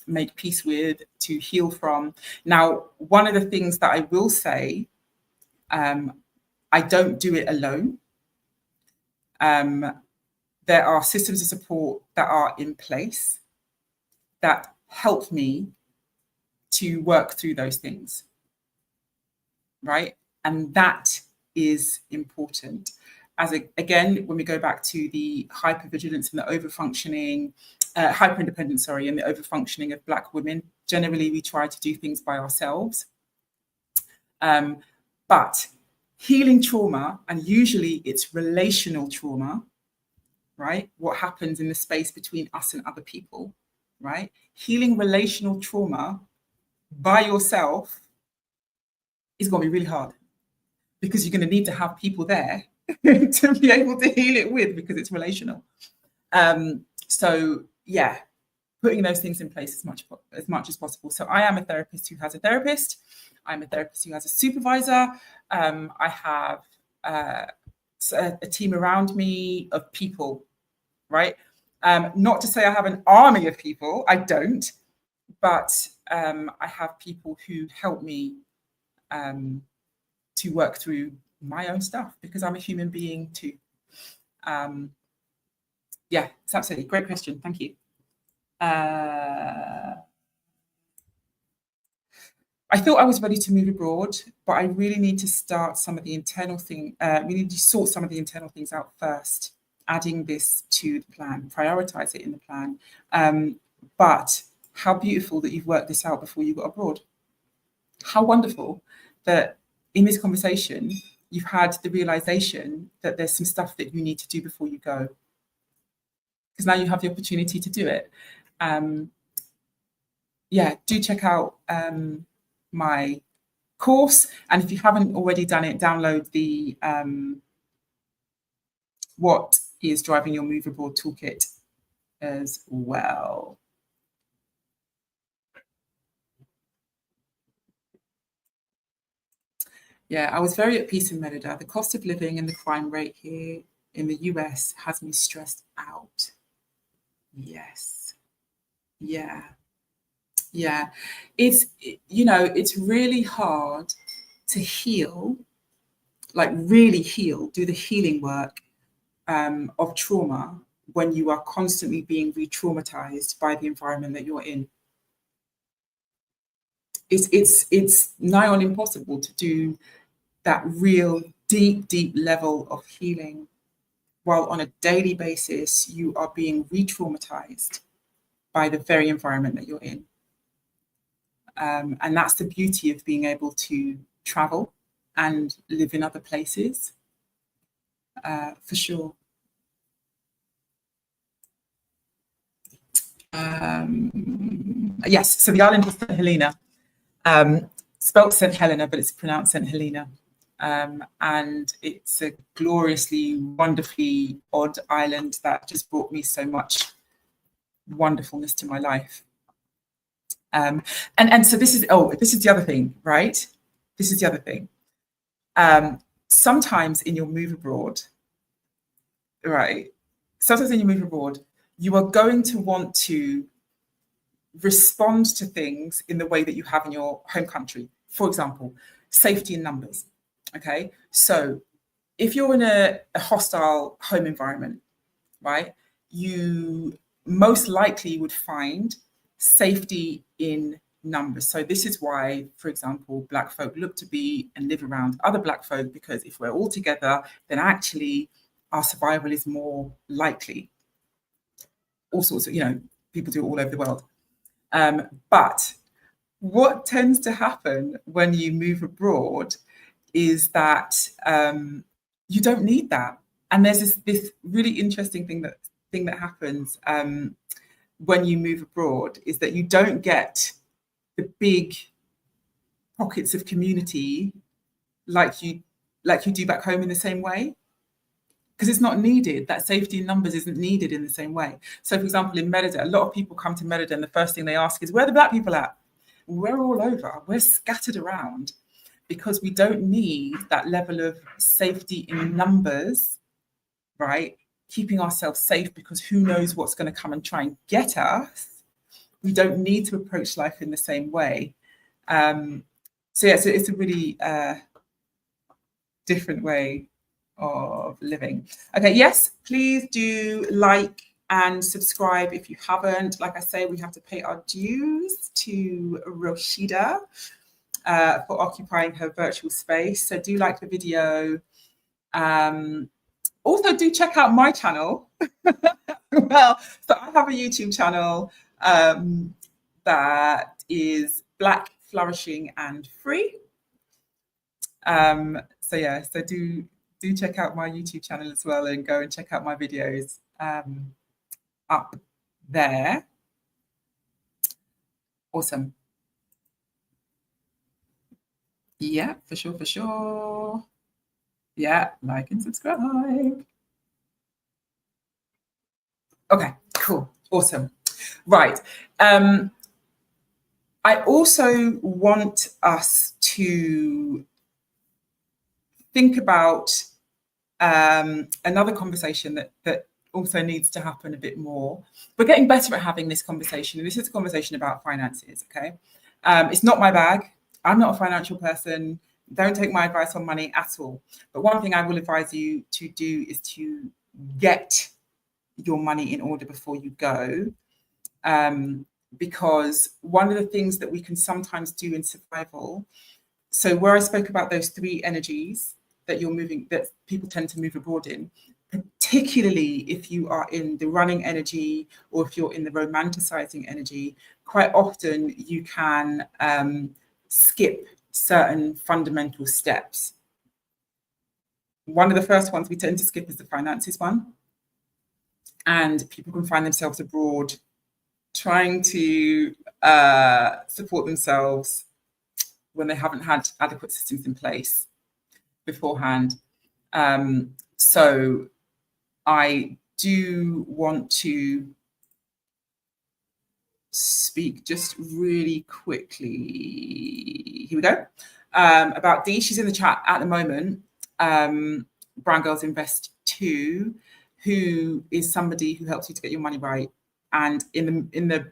make peace with, to heal from. Now, one of the things that I will say, I don't do it alone. There are systems of support that are in place that help me to work through those things, right? And that is important. Again, when we go back to the hypervigilance and the overfunctioning, hyperindependence, and the overfunctioning of Black women, generally we try to do things by ourselves. But healing trauma, and usually it's relational trauma, right? What happens in the space between us and other people, right? Healing relational trauma by yourself is going to be really hard, because you're going to need to have people there to be able to heal it with, because it's relational. So yeah, putting those things in place as much as possible. So I am a therapist who has a therapist. I'm a therapist who has a supervisor. I have a team around me of people, right? Not to say I have an army of people, I don't, but I have people who help me to work through my own stuff because I'm a human being too. Yeah, it's absolutely great question. Thank you. I thought I was ready to move abroad, but I really need to start some of the internal thing. We need to sort some of the internal things out first, adding this to the plan, prioritize it in the plan. But how beautiful that you've worked this out before you got abroad. How wonderful that in this conversation, you've had the realization that there's some stuff that you need to do before you go. Because now you have the opportunity to do it. Yeah, do check out my course. And if you haven't already done it, download the What is Driving Your Move Abroad toolkit as well. Yeah, I was very at peace in Merida. The cost of living and the crime rate here in the US has me stressed out. Yes. Yeah. Yeah. It's really hard to heal, like really heal, do the healing work of trauma when you are constantly being re-traumatized by the environment that you're in. It's nigh on impossible to do that real deep level of healing while on a daily basis you are being re-traumatized by the very environment that you're in. And that's the beauty of being able to travel and live in other places, for sure. Yes, so the island is St. Helena. Spelt St. Helena, but it's pronounced St. Helena. And it's a gloriously, wonderfully odd island that just brought me so much wonderfulness to my life. And so this is the other thing, right? This is the other thing. Sometimes in your move abroad, right? Sometimes in your move abroad, you are going to want to respond to things in the way that you have in your home country. For example, safety in numbers. Okay, so if you're in a hostile home environment, right, you most likely would find safety in numbers. So this is why, for example, Black folk look to be and live around other Black folk, because if we're all together, then actually our survival is more likely. All sorts of, people do it all over the world. But what tends to happen when you move abroad is that you don't need that. And there's this really interesting thing that happens when you move abroad is that you don't get the big pockets of community like you do back home in the same way, because it's not needed. That safety in numbers isn't needed in the same way. So, for example, in Merida, a lot of people come to Merida and the first thing they ask is, where are the Black people at? We're all over. We're scattered around because we don't need that level of safety in numbers, right? Keeping ourselves safe because who knows what's going to come and try and get us. We don't need to approach life in the same way. So it's a really different way of living. Okay, yes, please do like and subscribe if you haven't. Like I say, we have to pay our dues to Roshida for occupying her virtual space. So do like the video. Also do check out my channel. Well, so I have a YouTube channel that is Black, Flourishing and Free. So do check out my YouTube channel as well and go and check out my videos up there. Awesome. Yeah, for sure. Yeah, like and subscribe. Okay, Cool. Awesome. Right. I also want us to think about another conversation that also needs to happen a bit more. We're getting better at having this conversation. This is a conversation about finances, okay? It's not my bag. I'm not a financial person. Don't take my advice on money at all. But one thing I will advise you to do is to get your money in order before you go. Because one of the things that we can sometimes do in survival, so where I spoke about those three energies that you're moving, that people tend to move abroad in, particularly if you are in the running energy or if you're in the romanticizing energy, quite often you can skip certain fundamental steps. One of the first ones we tend to skip is the finances one. And people can find themselves abroad trying to support themselves when they haven't had adequate systems in place beforehand. So I do want to speak just really quickly. Here we go. About Dee. She's in the chat at the moment. Brown Girls Invest 2, who is somebody who helps you to get your money right. And in the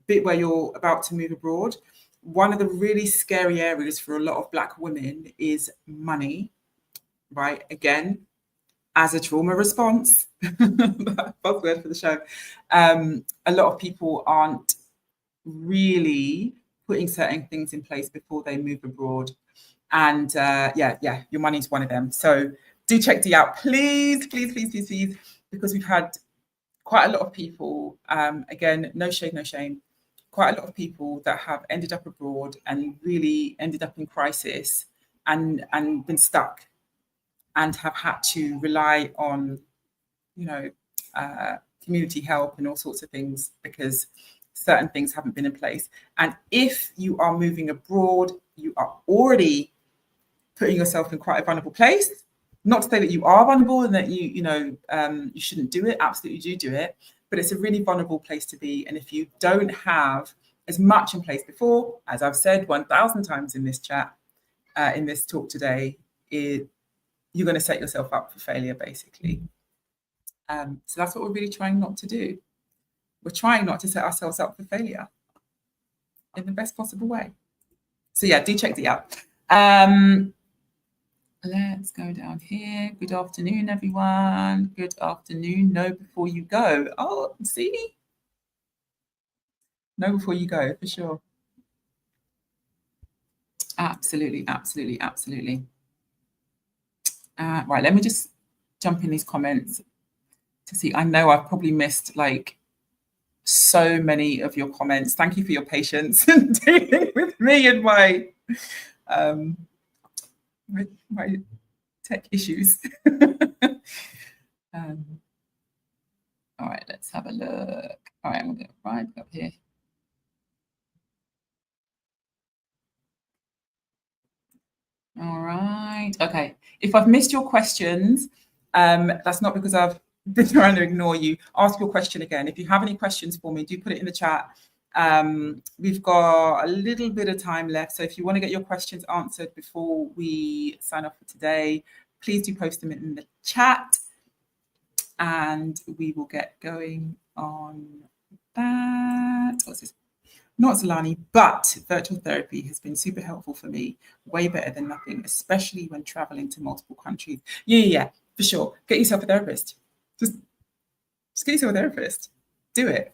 bit where you're about to move abroad, one of the really scary areas for a lot of Black women is money, right? Again, as a trauma response, buzzword for the show. A lot of people aren't really putting certain things in place before they move abroad. And your money's one of them. So do check Dee out, please, because we've had quite a lot of people, again, no shade, no shame, quite a lot of people that have ended up abroad and really ended up in crisis and been stuck and have had to rely on, community help and all sorts of things because certain things haven't been in place. And if you are moving abroad, you are already putting yourself in quite a vulnerable place. Not to say that you are vulnerable and that you shouldn't do it. Absolutely do it. But it's a really vulnerable place to be. And if you don't have as much in place before, as I've said 1,000 times in this chat, in this talk today, you're going to set yourself up for failure, basically. So that's what we're really trying not to do. We're trying not to set ourselves up for failure in the best possible way. So yeah, do check Dee out. Let's go down here. Good afternoon, everyone. Good afternoon. Know before you go. Oh, see? Know before you go, for sure. Absolutely. Right, let me just jump in these comments to see. I know I've probably missed so many of your comments. Thank you for your patience in dealing with me and my tech issues. All right, let's have a look. All right, I'm going to right up here. All right. Okay. If I've missed your questions, that's not because I've been trying to ignore you. Ask your question again. If you have any questions for me, do put it in the chat. We've got a little bit of time left. So if you want to get your questions answered before we sign off for today, please do post them in the chat and we will get going on that. What's this? Not Zelani, but virtual therapy has been super helpful for me. Way better than nothing, especially when traveling to multiple countries. Yeah, for sure. Get yourself a therapist. Just get yourself a therapist. Do it.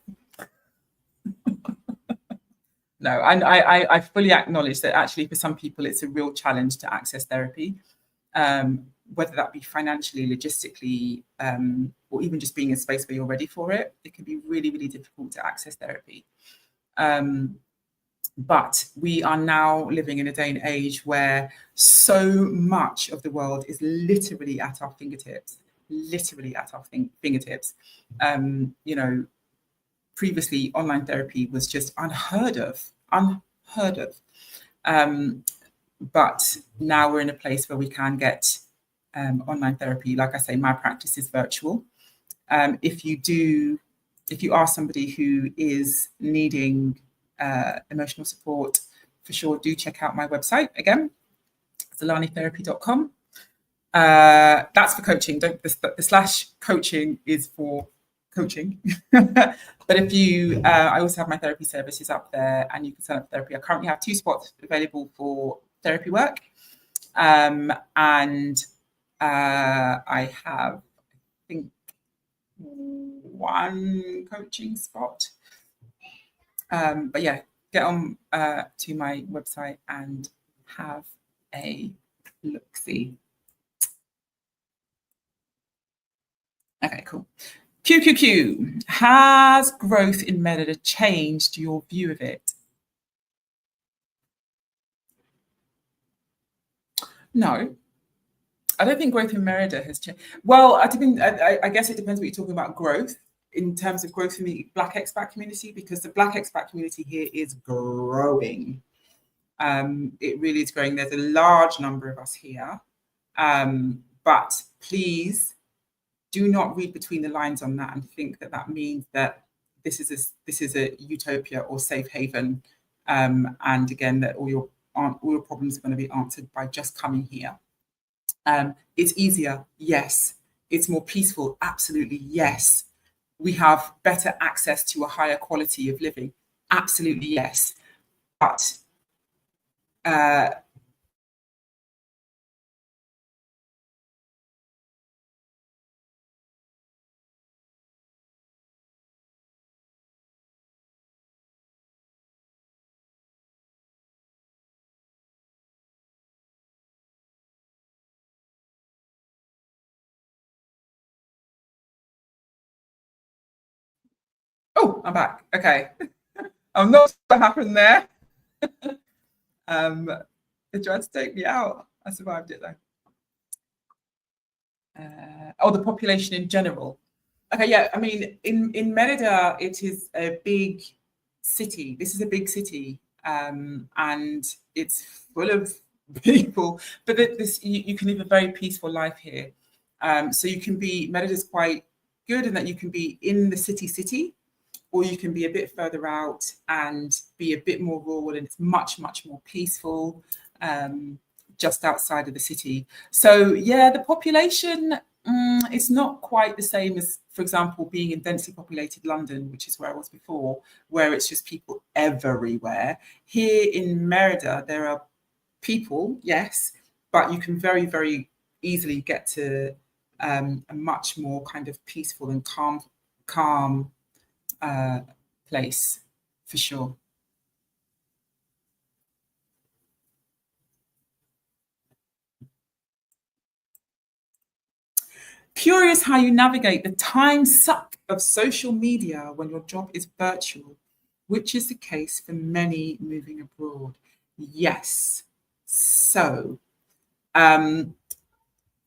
No, I fully acknowledge that actually for some people it's a real challenge to access therapy, whether that be financially, logistically, or even just being in a space where you're ready for it. It can be really, really difficult to access therapy. But we are now living in a day and age where so much of the world is literally at our fingertips. Previously online therapy was just unheard of. But now we're in a place where we can get online therapy. Like I say, my practice is virtual. If you do if you are somebody who is needing emotional support, for sure, do check out my website again, ZolaniTherapy.com. That's for coaching. The slash coaching is for coaching. But if you, I also have my therapy services up there, and you can sign up for therapy. I currently have 2 spots available for therapy work, and I have, I think, 1 coaching spot. But yeah, get on to my website and have a look-see. Okay, cool. QQQ, has growth in Merida changed your view of it? No, I don't think growth in Merida has changed. Well, I guess it depends what you're talking about growth, in terms of growth in the Black expat community, because the Black expat community here is growing. It really is growing. There's a large number of us here. But please do not read between the lines on that and think that that means that this is a utopia or safe haven, and again that all your problems are going to be answered by just coming here. It's easier, yes. It's more peaceful, absolutely, yes. We have better access to a higher quality of living, absolutely, yes. But oh, I'm back. Okay. I'm not sure what happened there. It tried to take me out. I survived it though. The population in general. Okay, yeah. I mean, in Merida, it is a big city. This is a big city, and it's full of people. But you can live a very peaceful life here. So you can be, Merida's quite good in that you can be in the city, or you can be a bit further out and be a bit more rural, and it's much, much more peaceful, just outside of the city. So yeah, the population, it's not quite the same as, for example, being in densely populated London, which is where I was before, where it's just people everywhere. Here in Merida, there are people, yes, but you can very, very easily get to a much more kind of peaceful and calm place, for sure. Curious how you navigate the time suck of social media when your job is virtual, which is the case for many moving abroad. Yes. So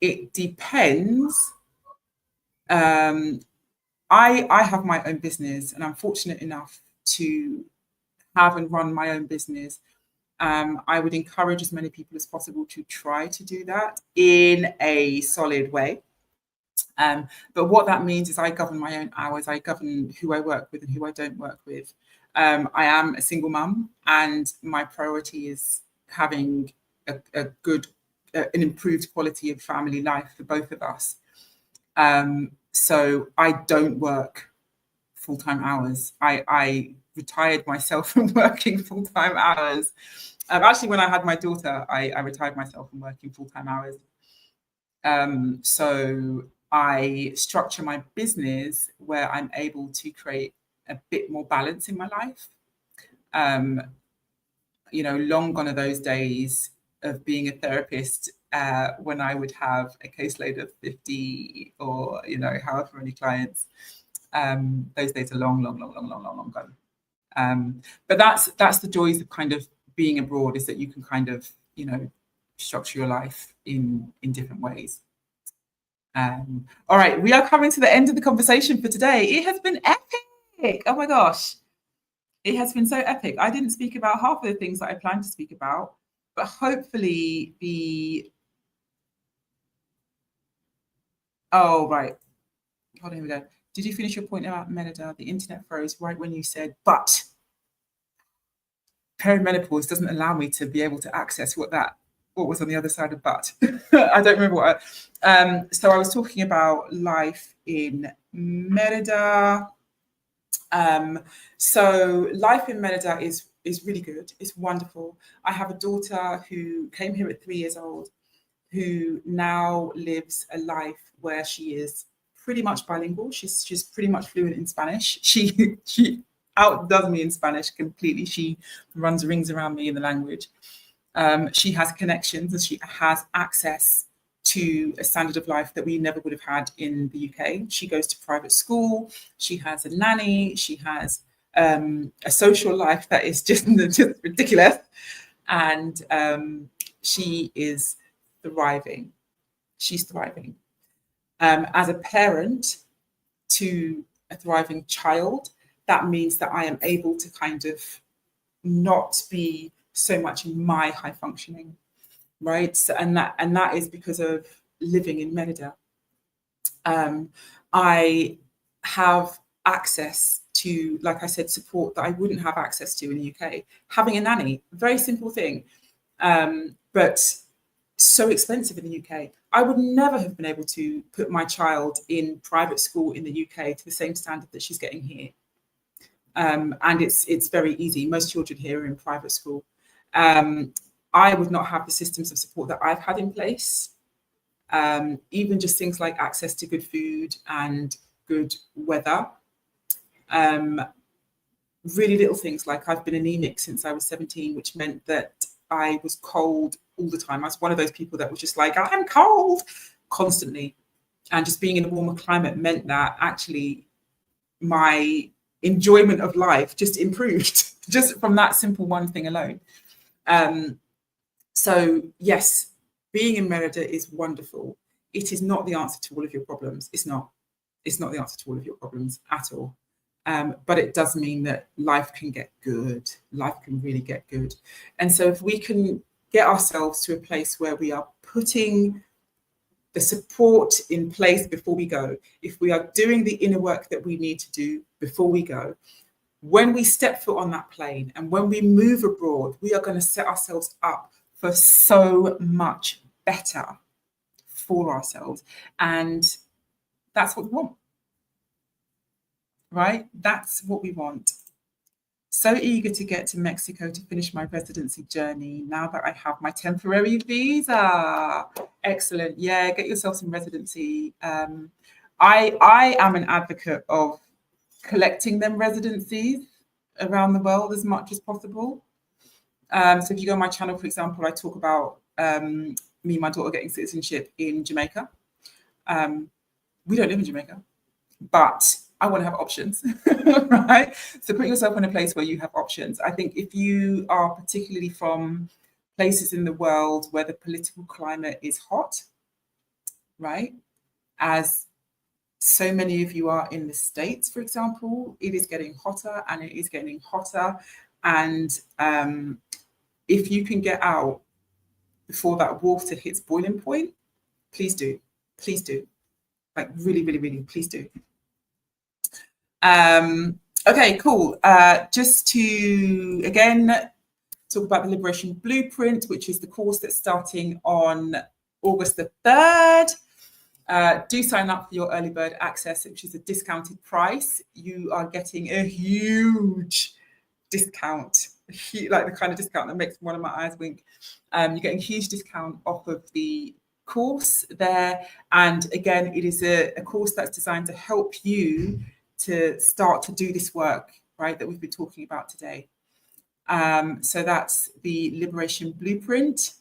it depends. I have my own business, and I'm fortunate enough to have and run my own business. I would encourage as many people as possible to try to do that in a solid way. But what that means is I govern my own hours. I govern who I work with and who I don't work with. I am a single mum, and my priority is having a good, an improved quality of family life for both of us. So I don't work full-time hours. I retired myself from working full-time hours. Actually, when I had my daughter, I retired myself from working full-time hours. So I structure my business where I'm able to create a bit more balance in my life. Long gone are those days of being a therapist when I would have a caseload of 50 or, however many clients. Those days are long gone. But that's the joys of kind of being abroad, is that you can kind of, structure your life in different ways. All right, we are coming to the end of the conversation for today. It has been epic. Oh my gosh. It has been so epic. I didn't speak about half of the things that I planned to speak about, but hopefully oh, right. Hold on, here we go. Did you finish your point about Melida? The internet froze right when you said, but perimenopause doesn't allow me to be able to access what was on the other side of but. I don't remember what. So I was talking about life in Merida. So life in Merida is really good. It's wonderful. I have a daughter who came here at 3 years old, who now lives a life where she is pretty much bilingual. She's pretty much fluent in Spanish. She outdoes me in Spanish completely. She runs rings around me in the language. She has connections and she has access to a standard of life that we never would have had in the UK. She goes to private school. She has a nanny. She has a social life that is just ridiculous. And she is thriving. She's thriving. As a parent to a thriving child, that means that I am able to kind of not be so much in my high functioning, right? So, and that is because of living in Merida. I have access to, like I said, support that I wouldn't have access to in the UK. Having a nanny, very simple thing, but so expensive in the UK. I would never have been able to put my child in private school in the UK to the same standard that she's getting here. And it's very easy. Most children here are in private school. I would not have the systems of support that I've had in place. Even just things like access to good food and good weather. Really little things like I've been anemic since I was 17, which meant that I was cold all the time. I was one of those people that was just like, I'm cold constantly. And just being in a warmer climate meant that actually my enjoyment of life just improved just from that simple one thing alone. So yes, being in Merida is wonderful. It is not the answer to all of your problems. It's not the answer to all of your problems at all. But it does mean that life can get good. Life can really get good. And so if we can get ourselves to a place where we are putting the support in place before we go, if we are doing the inner work that we need to do before we go, when we step foot on that plane and when we move abroad, we are going to set ourselves up for so much better for ourselves. And that's what we want. Right? That's what we want. So eager to get to Mexico to finish my residency journey now that I have my temporary visa. Excellent. Yeah, get yourself some residency. I am an advocate of collecting them residencies around the world as much as possible. So if you go on my channel, for example, I talk about me and my daughter getting citizenship in Jamaica. We don't live in Jamaica, but I want to have options, right? So put yourself in a place where you have options. I think if you are particularly from places in the world where the political climate is hot, right? As so many of you are in the States, for example, it is getting hotter and it is getting hotter. And if you can get out before that water hits boiling point, please do. Please do. Like really, really, really, please do. Okay, cool. Just to, again, talk about the Liberation Blueprint, which is the course that's starting on August the 3rd. Do sign up for your early bird access, which is a discounted price. You are getting a huge discount, like the kind of discount that makes one of my eyes wink. You're getting a huge discount off of the course there. And again, it is a course that's designed to help you to start to do this work, right, that we've been talking about today. So that's the Liberation Blueprint.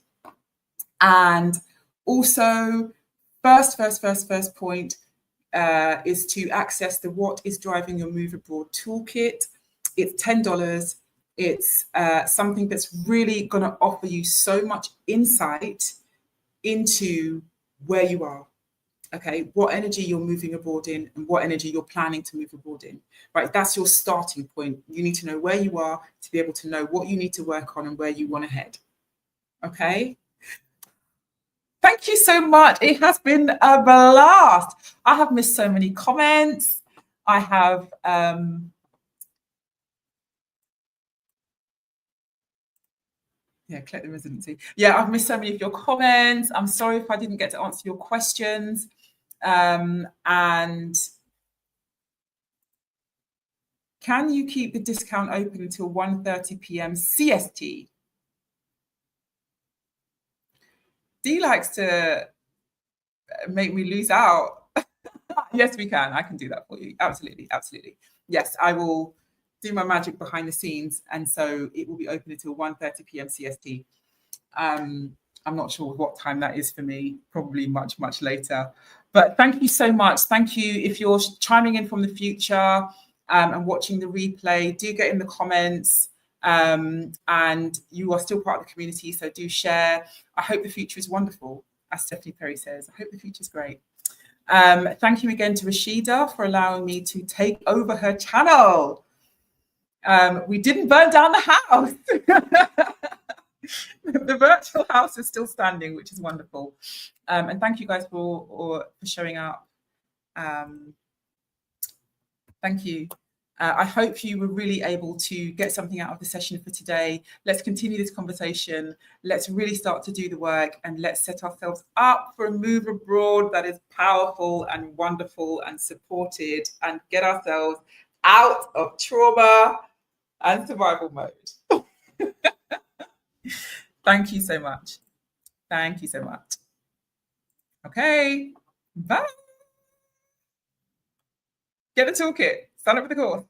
And also, first point is to access the What is Driving Your Move Abroad toolkit. It's $10. It's something that's really going to offer you so much insight into where you are. Okay, what energy you're moving abroad in and what energy you're planning to move abroad in, right? That's your starting point. You need to know where you are to be able to know what you need to work on and where you want to head. Okay. Thank you so much. It has been a blast. I have missed so many comments. I have collect the residency. Yeah, I've missed so many of your comments. I'm sorry if I didn't get to answer your questions. And can you keep the discount open until 1:30 p.m. CST? Dee likes to make me lose out. Yes, we can. I can do that for you. Absolutely. Absolutely. Yes, I will do my magic behind the scenes. And so it will be open until 1:30 p.m. CST. I'm not sure what time that is for me, probably much, much later. But thank you so much. Thank you. If you're chiming in from the future and watching the replay, do get in the comments. And you are still part of the community, so do share. I hope the future is wonderful, as Stephanie Perry says. I hope the future is great. Thank you again to Rashida for allowing me to take over her channel. We didn't burn down the house. The virtual house is still standing, which is wonderful. And thank you guys for showing up. Thank you. I hope you were really able to get something out of the session for today. Let's continue this conversation. Let's really start to do the work, and let's set ourselves up for a move abroad that is powerful and wonderful and supported, and get ourselves out of trauma and survival mode. Thank you so much. Thank you so much. Okay, bye. Get the toolkit. Sign up for the course.